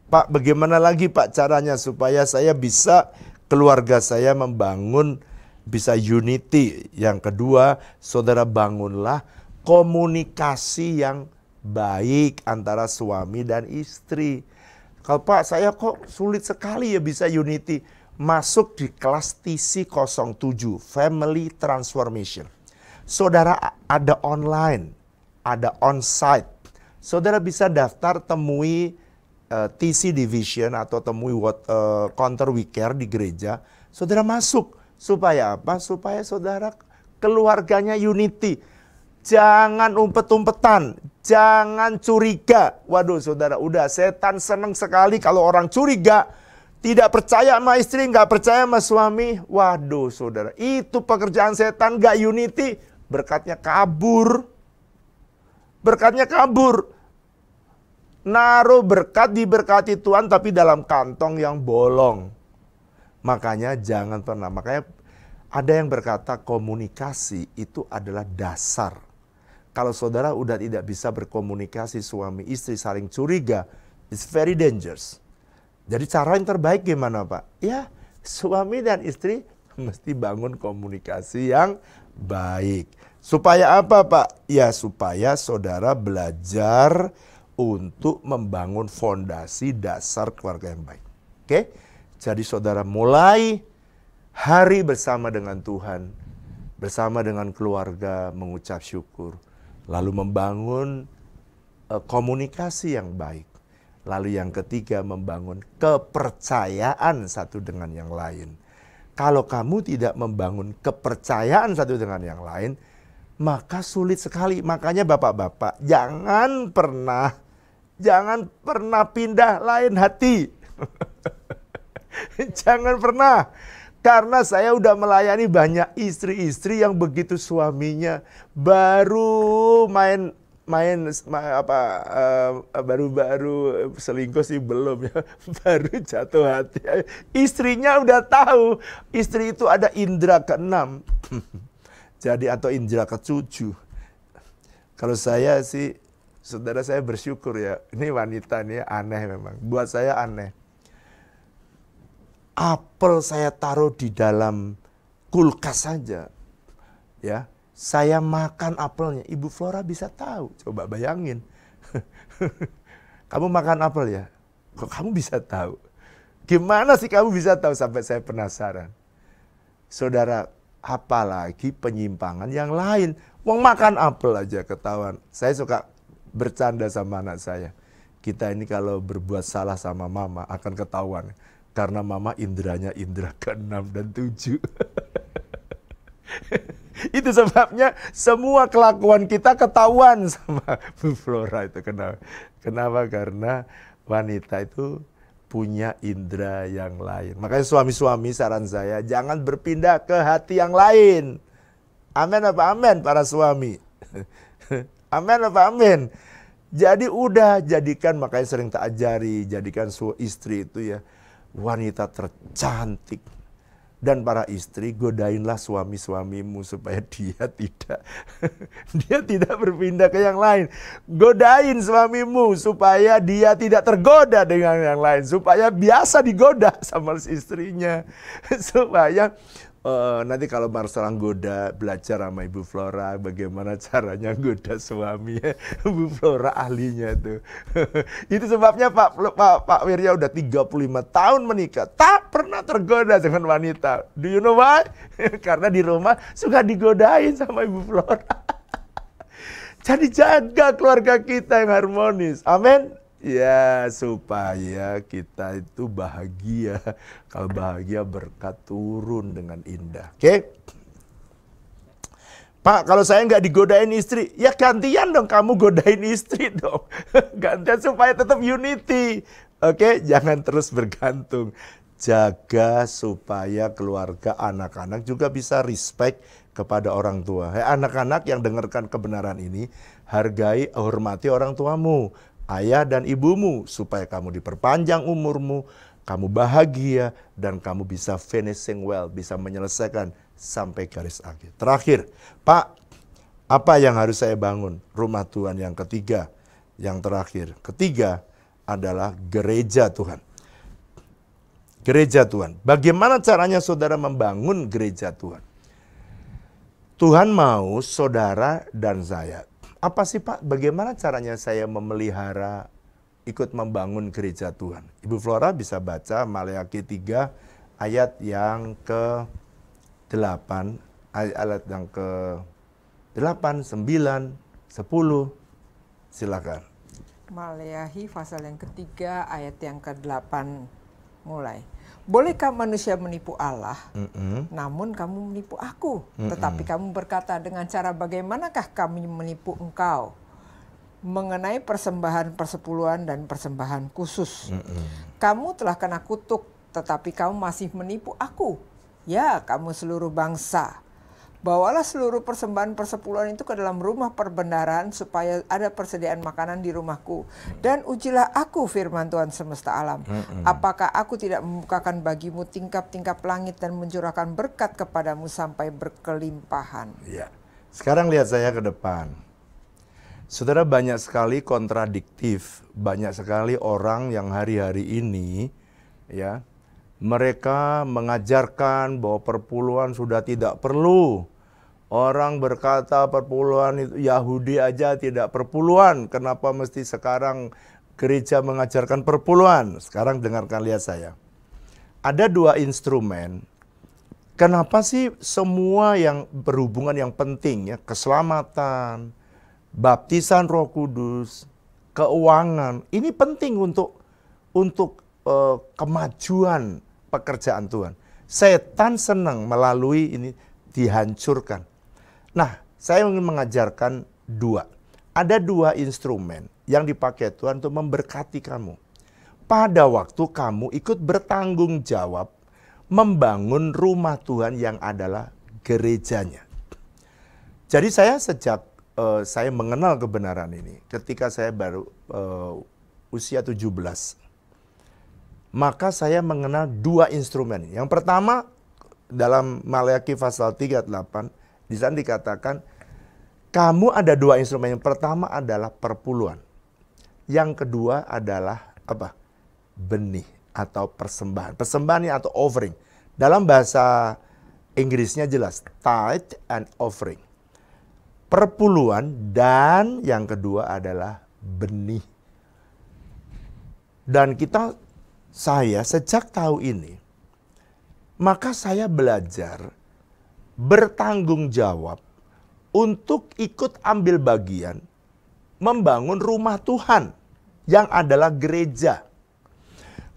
Pak, bagaimana lagi Pak caranya supaya saya bisa, keluarga saya membangun, bisa unity? Yang kedua, saudara bangunlah komunikasi yang baik antara suami dan istri. Kalau Pak, saya kok sulit sekali ya bisa unity. Masuk di kelas TC07, Family Transformation. Saudara ada online, ada on-site. Saudara bisa daftar temui TC Division atau temui counter we care di gereja. Saudara masuk. Supaya apa? Supaya saudara keluarganya unity. Jangan umpet-umpetan. Jangan curiga. Waduh saudara, udah setan senang sekali kalau orang curiga. Tidak percaya sama istri, nggak percaya sama suami. Waduh saudara, itu pekerjaan setan, nggak unity. Berkatnya kabur. Berkatnya kabur. Naruh berkat, diberkati Tuhan tapi dalam kantong yang bolong. Makanya jangan pernah. Makanya ada yang berkata komunikasi itu adalah dasar. Kalau saudara udah tidak bisa berkomunikasi, suami istri saling curiga, it's very dangerous. Jadi cara yang terbaik gimana Pak? Ya, suami dan istri mesti bangun komunikasi yang baik. Supaya apa Pak? Ya supaya saudara belajar untuk membangun fondasi dasar keluarga yang baik. Oke? Jadi saudara mulai hari bersama dengan Tuhan, bersama dengan keluarga mengucap syukur. Lalu membangun komunikasi yang baik. Lalu yang ketiga membangun kepercayaan satu dengan yang lain. Kalau kamu tidak membangun kepercayaan satu dengan yang lain, maka sulit sekali. Makanya bapak-bapak jangan pernah pindah lain hati. Jangan pernah. Karena saya udah melayani banyak istri-istri yang begitu suaminya baru baru selingkuh sih belum ya, baru jatuh hati. Istrinya udah tahu, istri itu ada indera keenam. Jadi atau indera ketujuh. Kalau saya sih, saudara saya bersyukur ya, ini wanita nih aneh memang, buat saya aneh. Apel saya taruh di dalam kulkas saja, ya. Saya makan apelnya, Ibu Flora bisa tahu. Coba bayangin. Kamu makan apel ya? Kok kamu bisa tahu? Gimana sih kamu bisa tahu? Sampai saya penasaran. Saudara, apalagi penyimpangan yang lain. Wong makan apel aja ketahuan. Saya suka bercanda sama anak saya. Kita ini kalau berbuat salah sama mama akan ketahuan. Karena mama inderanya indera ke-6 dan 7. Itu sebabnya semua kelakuan kita ketahuan sama Bu Flora itu. Kenapa? Karena wanita itu punya indera yang lain. Makanya suami-suami saran saya jangan berpindah ke hati yang lain. Amin apa amin para suami? Amin apa amin? Jadi udah jadikan, makanya sering tak ajari, jadikan istri itu ya wanita tercantik. Dan para istri, godainlah suami-suamimu supaya dia tidak berpindah ke yang lain. Godain suamimu supaya dia tidak tergoda dengan yang lain, supaya biasa digoda sama istrinya. Supaya nanti kalau Marcella goda, belajar sama Ibu Flora bagaimana caranya goda suami. Ibu Flora ahlinya tuh. Itu sebabnya Pak Wirya udah 35 tahun menikah, tak pernah tergoda dengan wanita. Do you know why? Karena di rumah suka digodain sama Ibu Flora. Jadi jaga keluarga kita yang harmonis. Amin. Ya, supaya kita itu bahagia. Kalau bahagia, berkat turun dengan indah. Oke? Pak, kalau saya nggak digodain istri, ya gantian dong kamu godain istri dong. Gantian supaya tetap unity. Oke? Jangan terus bergantung. Jaga supaya keluarga, anak-anak juga bisa respect kepada orang tua. Anak-anak yang dengarkan kebenaran ini, hargai, hormati orang tuamu, ayah dan ibumu, supaya kamu diperpanjang umurmu, kamu bahagia, dan kamu bisa finishing well, bisa menyelesaikan sampai garis akhir. Terakhir, Pak, apa yang harus saya bangun? Rumah Tuhan yang ketiga, yang terakhir. Ketiga adalah gereja Tuhan. Gereja Tuhan. Bagaimana caranya saudara membangun gereja Tuhan? Tuhan mau saudara dan saya. Apa sih Pak, bagaimana caranya saya memelihara, ikut membangun gereja Tuhan? Ibu Flora bisa baca Maleakhi 3 ayat yang ke-8, ayat yang ke-8, 9, 10. Silakan. Maleakhi pasal yang ketiga ayat yang ke-8 mulai. Bolehkah manusia menipu Allah? Namun kamu menipu aku. Tetapi kamu berkata, dengan cara bagaimanakah kami menipu engkau? Mengenai persembahan persepuluhan dan persembahan khusus. Kamu telah kena kutuk, tetapi kamu masih menipu aku. Ya, kamu seluruh bangsa. Bawalah seluruh persembahan persepuluhan itu ke dalam rumah perbendaharaan supaya ada persediaan makanan di rumahku. Dan ujilah aku, firman Tuhan semesta alam. Apakah aku tidak membukakan bagimu tingkap-tingkap langit dan mencurahkan berkat kepadamu sampai berkelimpahan. Ya. Sekarang lihat saya ke depan. Saudara, banyak sekali kontradiktif, banyak sekali orang yang hari-hari ini ya, mereka mengajarkan bahwa perpuluhan sudah tidak perlu. Orang berkata perpuluhan itu Yahudi aja tidak perpuluhan. Kenapa mesti sekarang gereja mengajarkan perpuluhan? Sekarang dengarkan, lihat saya. Ada dua instrumen. Kenapa sih semua yang berhubungan yang penting ya, keselamatan, baptisan Roh Kudus, keuangan, ini penting untuk kemajuan pekerjaan Tuhan. Setan senang melalui ini dihancurkan. Nah, saya ingin mengajarkan dua. Ada dua instrumen yang dipakai Tuhan untuk memberkati kamu. Pada waktu kamu ikut bertanggung jawab membangun rumah Tuhan yang adalah gerejanya. Jadi saya sejak saya mengenal kebenaran ini, ketika saya baru usia 17, maka saya mengenal dua instrumen. Yang pertama, dalam Maleakhi pasal 3:8, di sana dikatakan, kamu ada dua instrumen. Yang pertama adalah perpuluhan. Yang kedua adalah apa? Benih atau persembahan. Persembahan ini atau offering. Dalam bahasa Inggrisnya jelas, tithe and offering. Perpuluhan, dan yang kedua adalah benih. Dan saya sejak tahu ini, maka saya belajar bertanggung jawab untuk ikut ambil bagian membangun rumah Tuhan yang adalah gereja.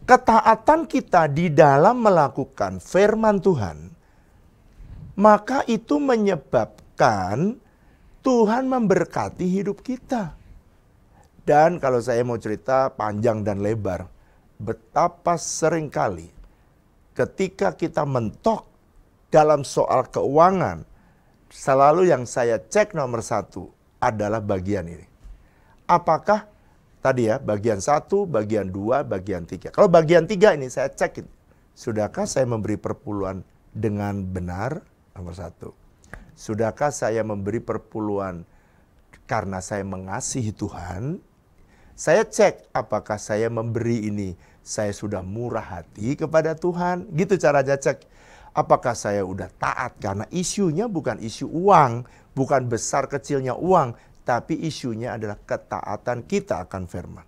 Ketaatan kita di dalam melakukan firman Tuhan, maka itu menyebabkan Tuhan memberkati hidup kita. Dan kalau saya mau cerita panjang dan lebar, betapa seringkali ketika kita mentok dalam soal keuangan, selalu yang saya cek nomor satu adalah bagian ini. Apakah tadi ya, bagian 1, bagian 2, bagian 3. Kalau bagian 3 ini saya cek, sudahkah saya memberi perpuluhan dengan benar? Nomor 1. Sudahkah saya memberi perpuluhan karena saya mengasihi Tuhan? Saya cek apakah saya memberi ini, saya sudah murah hati kepada Tuhan. Gitu caranya cek. Apakah saya udah taat, karena isunya bukan isu uang, bukan besar kecilnya uang, tapi isunya adalah ketaatan kita akan firman.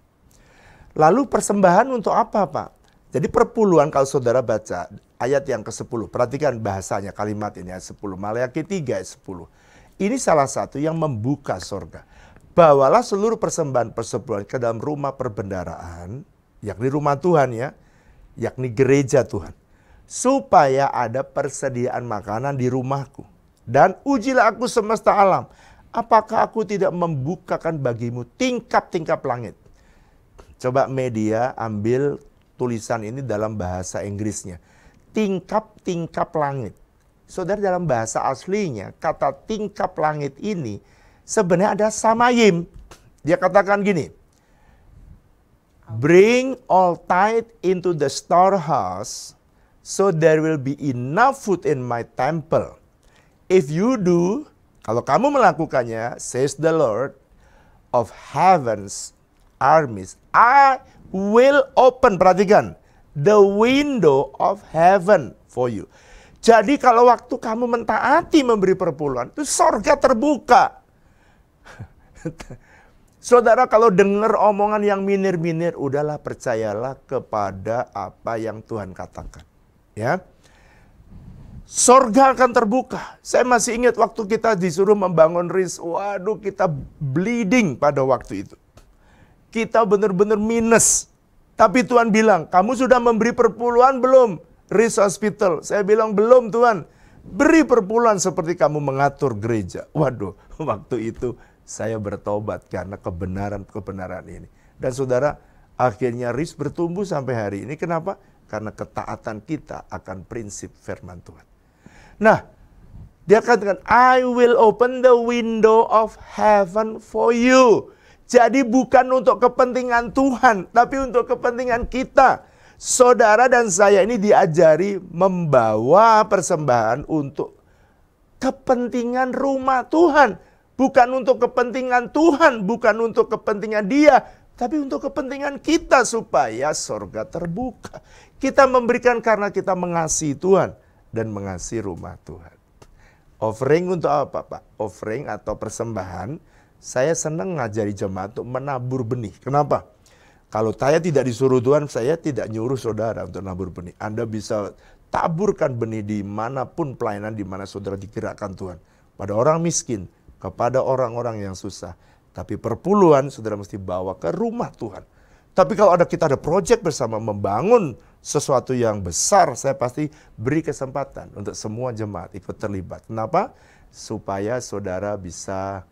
Lalu persembahan untuk apa, Pak? Jadi perpuluhan, kalau saudara baca ayat yang ke-10, perhatikan bahasanya kalimat ini ayat 10, Maleakhi 3 ayat 10. Ini salah satu yang membuka sorga. Bawalah seluruh persembahan persepuluhan ke dalam rumah perbendaharaan, yakni rumah Tuhan ya, yakni gereja Tuhan. Supaya ada persediaan makanan di rumahku. Dan ujilah aku semesta alam. Apakah aku tidak membukakan bagimu tingkap-tingkap langit? Coba media ambil tulisan ini dalam bahasa Inggrisnya. Tingkap-tingkap langit. Saudara, dalam bahasa aslinya, kata tingkap langit ini sebenarnya ada samayim. Dia katakan gini. Bring all tithe into the storehouse, so there will be enough food in my temple. If you do, kalau kamu melakukannya, says the Lord of heaven's armies, I will open, perhatikan, the window of heaven for you. Jadi kalau waktu kamu mentaati memberi perpuluhan, itu sorga terbuka. Saudara, kalau dengar omongan yang minir-minir, udahlah percayalah kepada apa yang Tuhan katakan. Ya. Sorga akan terbuka. Saya masih ingat waktu kita disuruh membangun RIS. Waduh, kita bleeding pada waktu itu. Kita benar-benar minus. Tapi Tuhan bilang, kamu sudah memberi perpuluhan belum? RIS Hospital. Saya bilang, belum Tuhan. Beri perpuluhan seperti kamu mengatur gereja. Waduh, waktu itu saya bertobat karena kebenaran-kebenaran ini. Dan saudara, akhirnya RIS bertumbuh sampai hari ini. Kenapa? Karena ketaatan kita akan prinsip firman Tuhan. Nah, dia katakan, I will open the window of heaven for you. Jadi bukan untuk kepentingan Tuhan, tapi untuk kepentingan kita. Saudara dan saya ini diajari membawa persembahan untuk kepentingan rumah Tuhan. Bukan untuk kepentingan Tuhan, bukan untuk kepentingan dia, tapi untuk kepentingan kita supaya sorga terbuka. Kita memberikan karena kita mengasihi Tuhan dan mengasihi rumah Tuhan. Offering untuk apa, Pak? Offering atau persembahan, saya senang ngajari jemaat untuk menabur benih. Kenapa? Kalau saya tidak disuruh Tuhan, saya tidak nyuruh saudara untuk nabur benih. Anda bisa taburkan benih dimanapun pelayanan, dimana saudara digerakkan Tuhan. Pada orang miskin, kepada orang-orang yang susah. Tapi perpuluhan saudara mesti bawa ke rumah Tuhan. Tapi kalau kita ada proyek bersama membangun sesuatu yang besar, saya pasti beri kesempatan untuk semua jemaat ikut terlibat. Kenapa? Supaya saudara bisa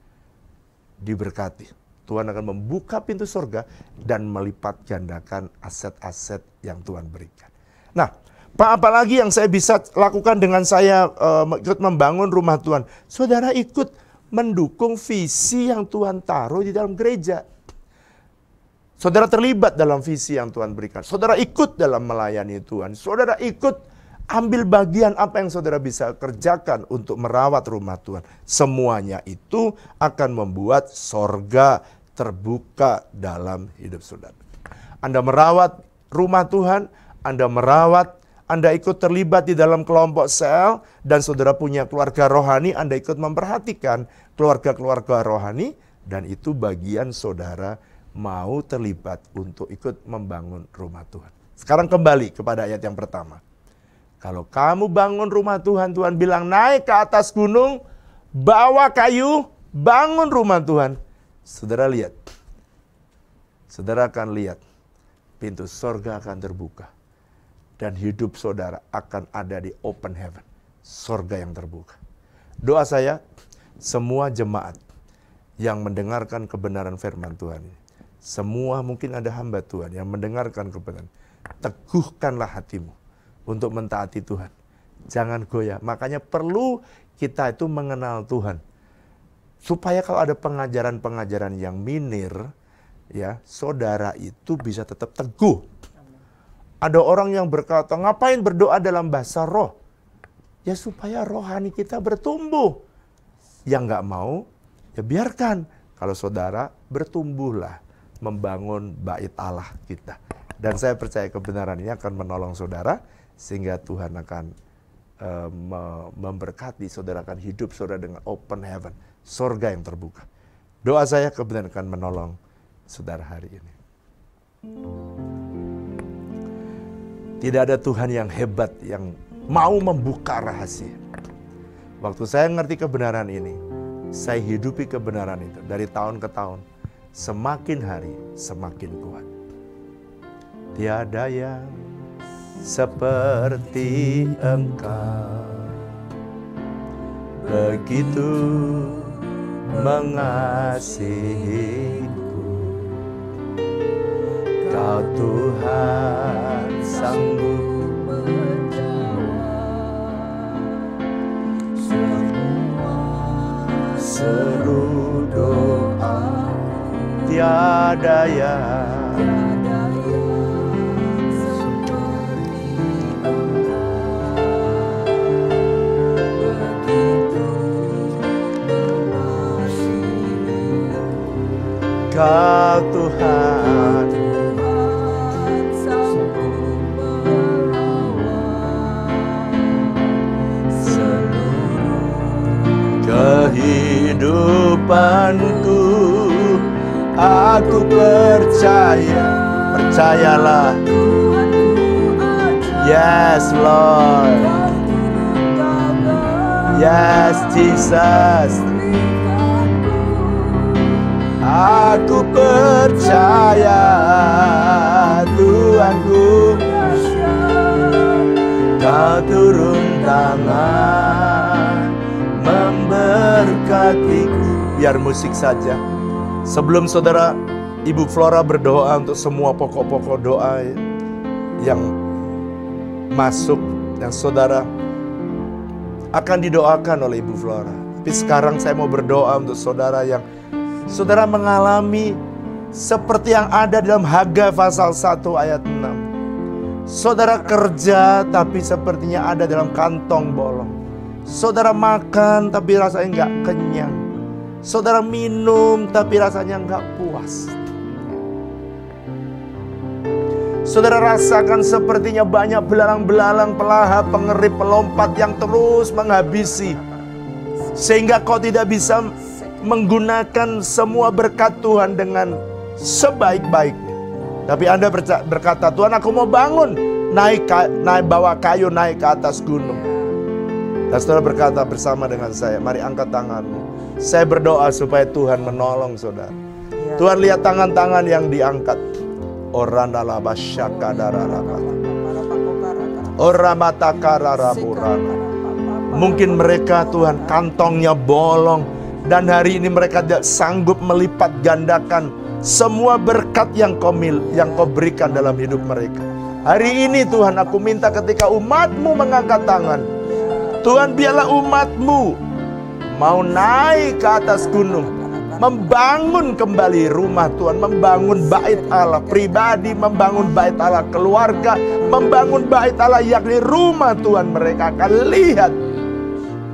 diberkati. Tuhan akan membuka pintu surga dan melipat gandakan aset-aset yang Tuhan berikan. Nah, Pak, apalagi yang saya bisa lakukan dengan saya ikut membangun rumah Tuhan? Saudara ikut mendukung visi yang Tuhan taruh di dalam gereja. Saudara terlibat dalam visi yang Tuhan berikan. Saudara ikut dalam melayani Tuhan. Saudara ikut ambil bagian apa yang saudara bisa kerjakan untuk merawat rumah Tuhan. Semuanya itu akan membuat sorga terbuka dalam hidup saudara. Anda merawat rumah Tuhan, Anda ikut terlibat di dalam kelompok sel, dan saudara punya keluarga rohani, Anda ikut memperhatikan keluarga-keluarga rohani, dan itu bagian saudara mau terlibat untuk ikut membangun rumah Tuhan. Sekarang kembali kepada ayat yang pertama. Kalau kamu bangun rumah Tuhan, Tuhan bilang naik ke atas gunung, bawa kayu, bangun rumah Tuhan. Saudara lihat, saudara akan lihat, pintu sorga akan terbuka. Dan hidup saudara akan ada di open heaven. Sorga yang terbuka. Doa saya, semua jemaat yang mendengarkan kebenaran firman Tuhan ini, semua mungkin ada hamba Tuhan yang mendengarkan kebenaran, teguhkanlah hatimu untuk mentaati Tuhan. Jangan goyah. Makanya perlu kita itu mengenal Tuhan. Supaya kalau ada pengajaran-pengajaran yang minir, ya, saudara itu bisa tetap teguh. Ada orang yang berkata, ngapain berdoa dalam bahasa roh? Ya supaya rohani kita bertumbuh. Yang nggak mau, ya biarkan. Kalau saudara bertumbuhlah membangun bait Allah kita. Dan saya percaya kebenaran ini akan menolong saudara, sehingga Tuhan akan memberkati saudara, akan hidup saudara dengan open heaven. Surga yang terbuka. Doa saya kebenaran akan menolong saudara hari ini. Tidak ada Tuhan yang hebat yang mau membuka rahasia. Waktu saya ngerti kebenaran ini, saya hidupi kebenaran itu dari tahun ke tahun. Semakin hari semakin kuat. Tiada yang seperti Engkau, begitu mengasihiku. Kau Tuhan sanggup menjawab semua seru doa. Tiada yang seperti Engkau, begitu mengasihiku. Kau Tuhan sanggup merawat seluruh kehidupanku. Aku percayalah. Yes Lord, yes Jesus. Aku percaya Tuhanku, Kau turun tangan memberkatiku. Biar musik saja. Sebelum saudara Ibu Flora berdoa untuk semua pokok-pokok doa yang masuk, yang saudara akan didoakan oleh Ibu Flora. Tapi sekarang saya mau berdoa untuk saudara yang saudara mengalami seperti yang ada dalam Hagai pasal 1 ayat 6. Saudara kerja tapi sepertinya ada dalam kantong bolong. Saudara makan tapi rasanya nggak kenyang. Saudara minum tapi rasanya nggak puas. Saudara rasakan sepertinya banyak belalang-belalang, pelahap, pengerit, pelompat yang terus menghabisi. Sehingga kau tidak bisa menggunakan semua berkat Tuhan dengan sebaik-baiknya. Tapi Anda berkata, Tuhan aku mau bangun, naik bawa kayu naik ke atas gunung. Dan saudara berkata bersama dengan saya, mari angkat tanganmu. Saya berdoa supaya Tuhan menolong saudara. Ya. Tuhan lihat tangan-tangan yang diangkat. Orandala basyaka dararaba. Oramatakaraburana. Mungkin mereka Tuhan kantongnya bolong. Dan hari ini mereka tidak sanggup melipat gandakan semua berkat yang kau berikan dalam hidup mereka. Hari ini Tuhan aku minta ketika umat-Mu mengangkat tangan. Tuhan biarlah umat-Mu mau naik ke atas gunung, membangun kembali rumah Tuhan, membangun bait Allah pribadi, membangun bait Allah keluarga, membangun bait Allah yakni rumah Tuhan. Mereka akan lihat,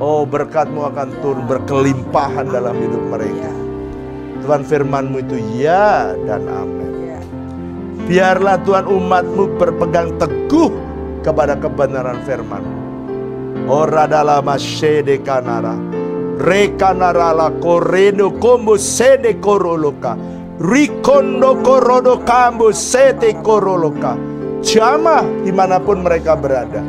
oh berkat-Mu akan turun berkelimpahan dalam hidup mereka. Tuhan firman-Mu itu ya dan amin. Biarlah Tuhan umat-Mu berpegang teguh kepada kebenaran firman-Mu. Ora dalam masyede kanara rekanarala koreno kombo sede koroloka rikondo korodo kambo sete koroloka. Jamah dimanapun mereka berada,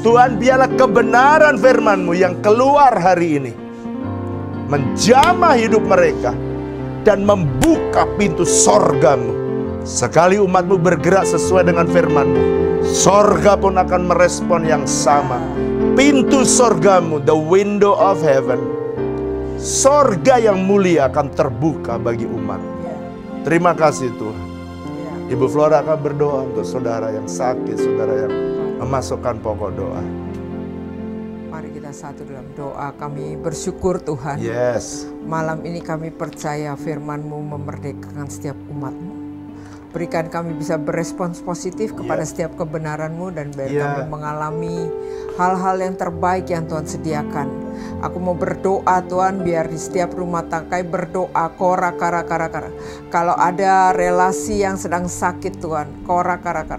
Tuhan biarlah kebenaran firman-Mu yang keluar hari ini menjamah hidup mereka dan membuka pintu sorga-Mu. Sekali umat-Mu bergerak sesuai dengan firman-Mu, sorga pun akan merespon yang sama. Pintu sorga-Mu, the window of heaven, sorga yang mulia akan terbuka bagi umat. Terima kasih Tuhan. Ibu Flora akan berdoa untuk saudara yang sakit, saudara yang memasukkan pokok doa. Mari kita satu dalam doa. Kami bersyukur Tuhan. Yes. Malam ini kami percaya firman-Mu memerdekakan setiap umat-Mu. Berikan kami bisa berespons positif kepada setiap kebenaran-Mu dan biar kami mengalami hal-hal yang terbaik yang Tuhan sediakan. Aku mau berdoa Tuhan, biar di setiap rumah tangga berdoa kora kara. Kalau ada relasi yang sedang sakit Tuhan, kora kara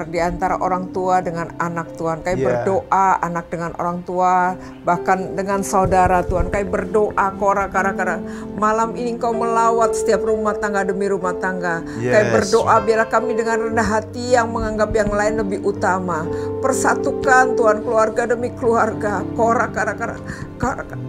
di antara orang tua dengan anak Tuhan. Kami berdoa anak dengan orang tua, bahkan dengan saudara Tuhan. Kami berdoa kora kara. Malam ini Engkau melawat setiap rumah tangga demi rumah tangga. Kami berdoa biarlah kami dengan rendah hati yang menganggap yang lain lebih utama. Persatukan Tuhan keluarga demi keluarga. Kora kara.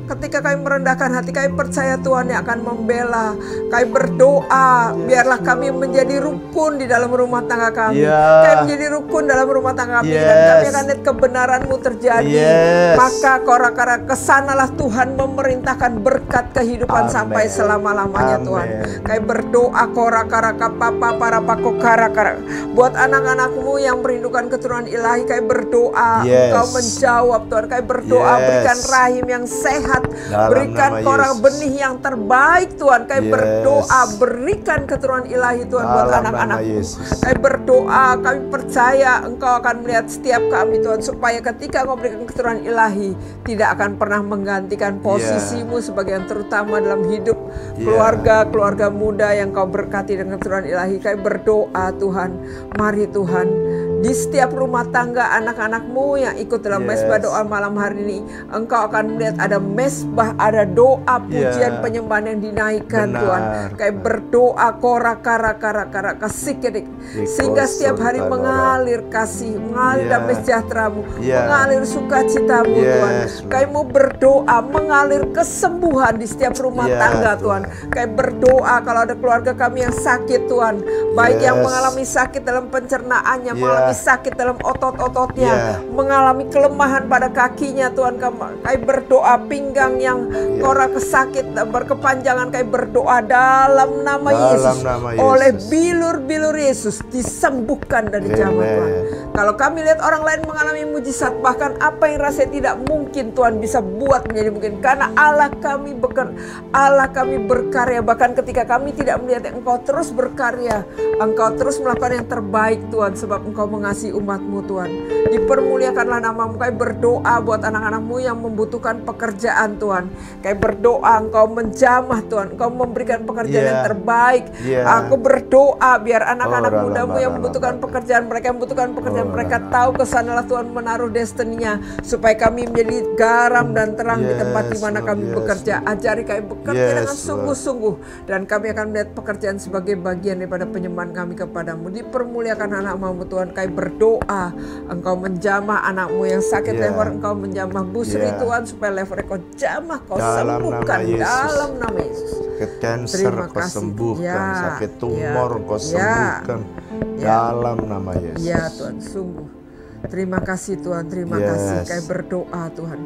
Ketika kami merendahkan hati, kami percaya Tuhan yang akan membela. Kami berdoa biarlah kami menjadi rukun di dalam rumah tangga kami. Kami menjadi rukun dalam rumah tangga kami, dan kami akan lihat kebenaran-Mu terjadi. Maka kora-kara kesanalah Tuhan memerintahkan berkat kehidupan sampai selama-lamanya Tuhan. Kami berdoa kora-kara kapapa para pako kara-kara. Buat anak-anak-Mu yang merindukan keturunan ilahi, kami berdoa Engkau menjawab Tuhan. Kami berdoa berikan rahim yang sehat, berikan orang benih yang terbaik Tuhan. Kami berdoa berikan keturunan ilahi Tuhan buat anak-anak-Mu. Kami berdoa, kami percaya Engkau akan melihat setiap kami Tuhan, supaya ketika Engkau berikan keturunan ilahi tidak akan pernah menggantikan posisi-Mu sebagai yang terutama dalam hidup keluarga muda yang Kau berkati dengan keturunan ilahi. Kami berdoa Tuhan, mari Tuhan di setiap rumah tangga anak-anak-Mu yang ikut dalam mesbah doa malam hari ini, Engkau akan melihat ada mesbah, ada doa pujian penyembahan yang dinaikkan Tuhan. Kayak berdoa kora kasih, sehingga setiap hari mengalir kasih, mengalir damai sejahtera-Mu, mengalir sukacita-Mu Tuhan. Kayak mau berdoa mengalir kesembuhan di setiap rumah tangga Tuhan. Kayak berdoa kalau ada keluarga kami yang sakit Tuhan, baik yang mengalami sakit dalam pencernaannya, mengalami sakit dalam otot-ototnya, mengalami kelemahan pada kakinya Tuhan. Kami berdoa pinggang yang kesakit berkepanjangan, kami berdoa dalam nama Yesus, oleh bilur-bilur Yesus disembuhkan dari jamah Tuhan. Kalau kami lihat orang lain mengalami mujizat, bahkan apa yang rasanya tidak mungkin Tuhan bisa buat menjadi mungkin, karena Allah kami berkarya. Bahkan ketika kami tidak melihat, Engkau terus berkarya, Engkau terus melakukan yang terbaik Tuhan, sebab Engkau mengasihi umat-Mu Tuhan. Dipermuliakanlah nama-Mu. Kami berdoa buat anak-anak-Mu yang membutuhkan pekerjaan Tuhan. Kami berdoa Engkau menjamah Tuhan, Engkau memberikan pekerjaan yang terbaik. Aku berdoa biar anak-anak muda-Mu yang membutuhkan pekerjaan, mereka membutuhkan pekerjaan, mereka tahu kesanalah Tuhan menaruh destininya, supaya kami menjadi garam dan terang di tempat di mana kami bekerja. Ajari kami bekerja dengan sungguh-sungguh, dan kami akan melihat pekerjaan sebagai bagian daripada penyembahan kami kepadamu. Dipermuliakan anak-Mu Tuhan. Kami berdoa Engkau menjamah anak-Mu yang sakit leher, Engkau menjamah Busri Tuhan, supaya lehernya Kau jamah, Kau sembuhkan dalam nama Yesus. Sakit kanker Kau sembuhkan, sakit tumor Kau sembuhkan dalam nama Yesus. Ya Tuhan, sungguh terima kasih Tuhan, terima kasih. Kami berdoa Tuhan,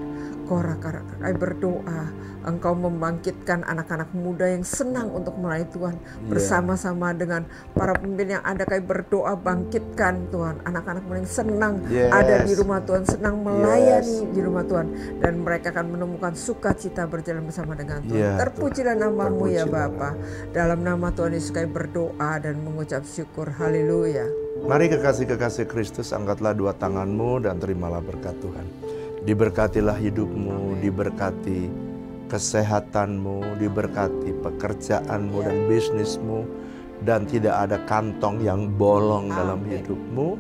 kami berdoa Engkau membangkitkan anak-anak muda yang senang untuk melayani Tuhan, bersama-sama dengan para pemimpin yang ada. Kami berdoa bangkitkan Tuhan anak-anak muda yang senang ada di rumah Tuhan, senang melayani di rumah Tuhan, dan mereka akan menemukan sukacita berjalan bersama dengan Tuhan. Terpujilah nama-Mu ya Bapa. Dalam nama Tuhan Yesus kami berdoa dan mengucap syukur. Haleluya. Mari kekasih-kekasih Kristus, angkatlah dua tanganmu dan terimalah berkat Tuhan. Diberkatilah hidupmu, diberkati kesehatanmu, diberkati pekerjaanmu dan bisnismu, dan tidak ada kantong yang bolong dalam hidupmu.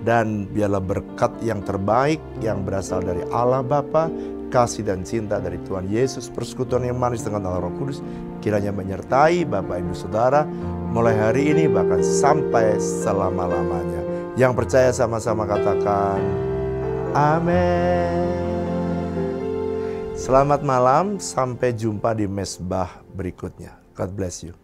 Dan biarlah berkat yang terbaik yang berasal dari Allah Bapa, kasih dan cinta dari Tuhan Yesus, persekutuan yang manis dengan Allah Roh Kudus, kiranya menyertai Bapak Ibu Saudara mulai hari ini bahkan sampai selama-lamanya. Yang percaya sama-sama katakan amin. Selamat malam, sampai jumpa di mesbah berikutnya. God bless you.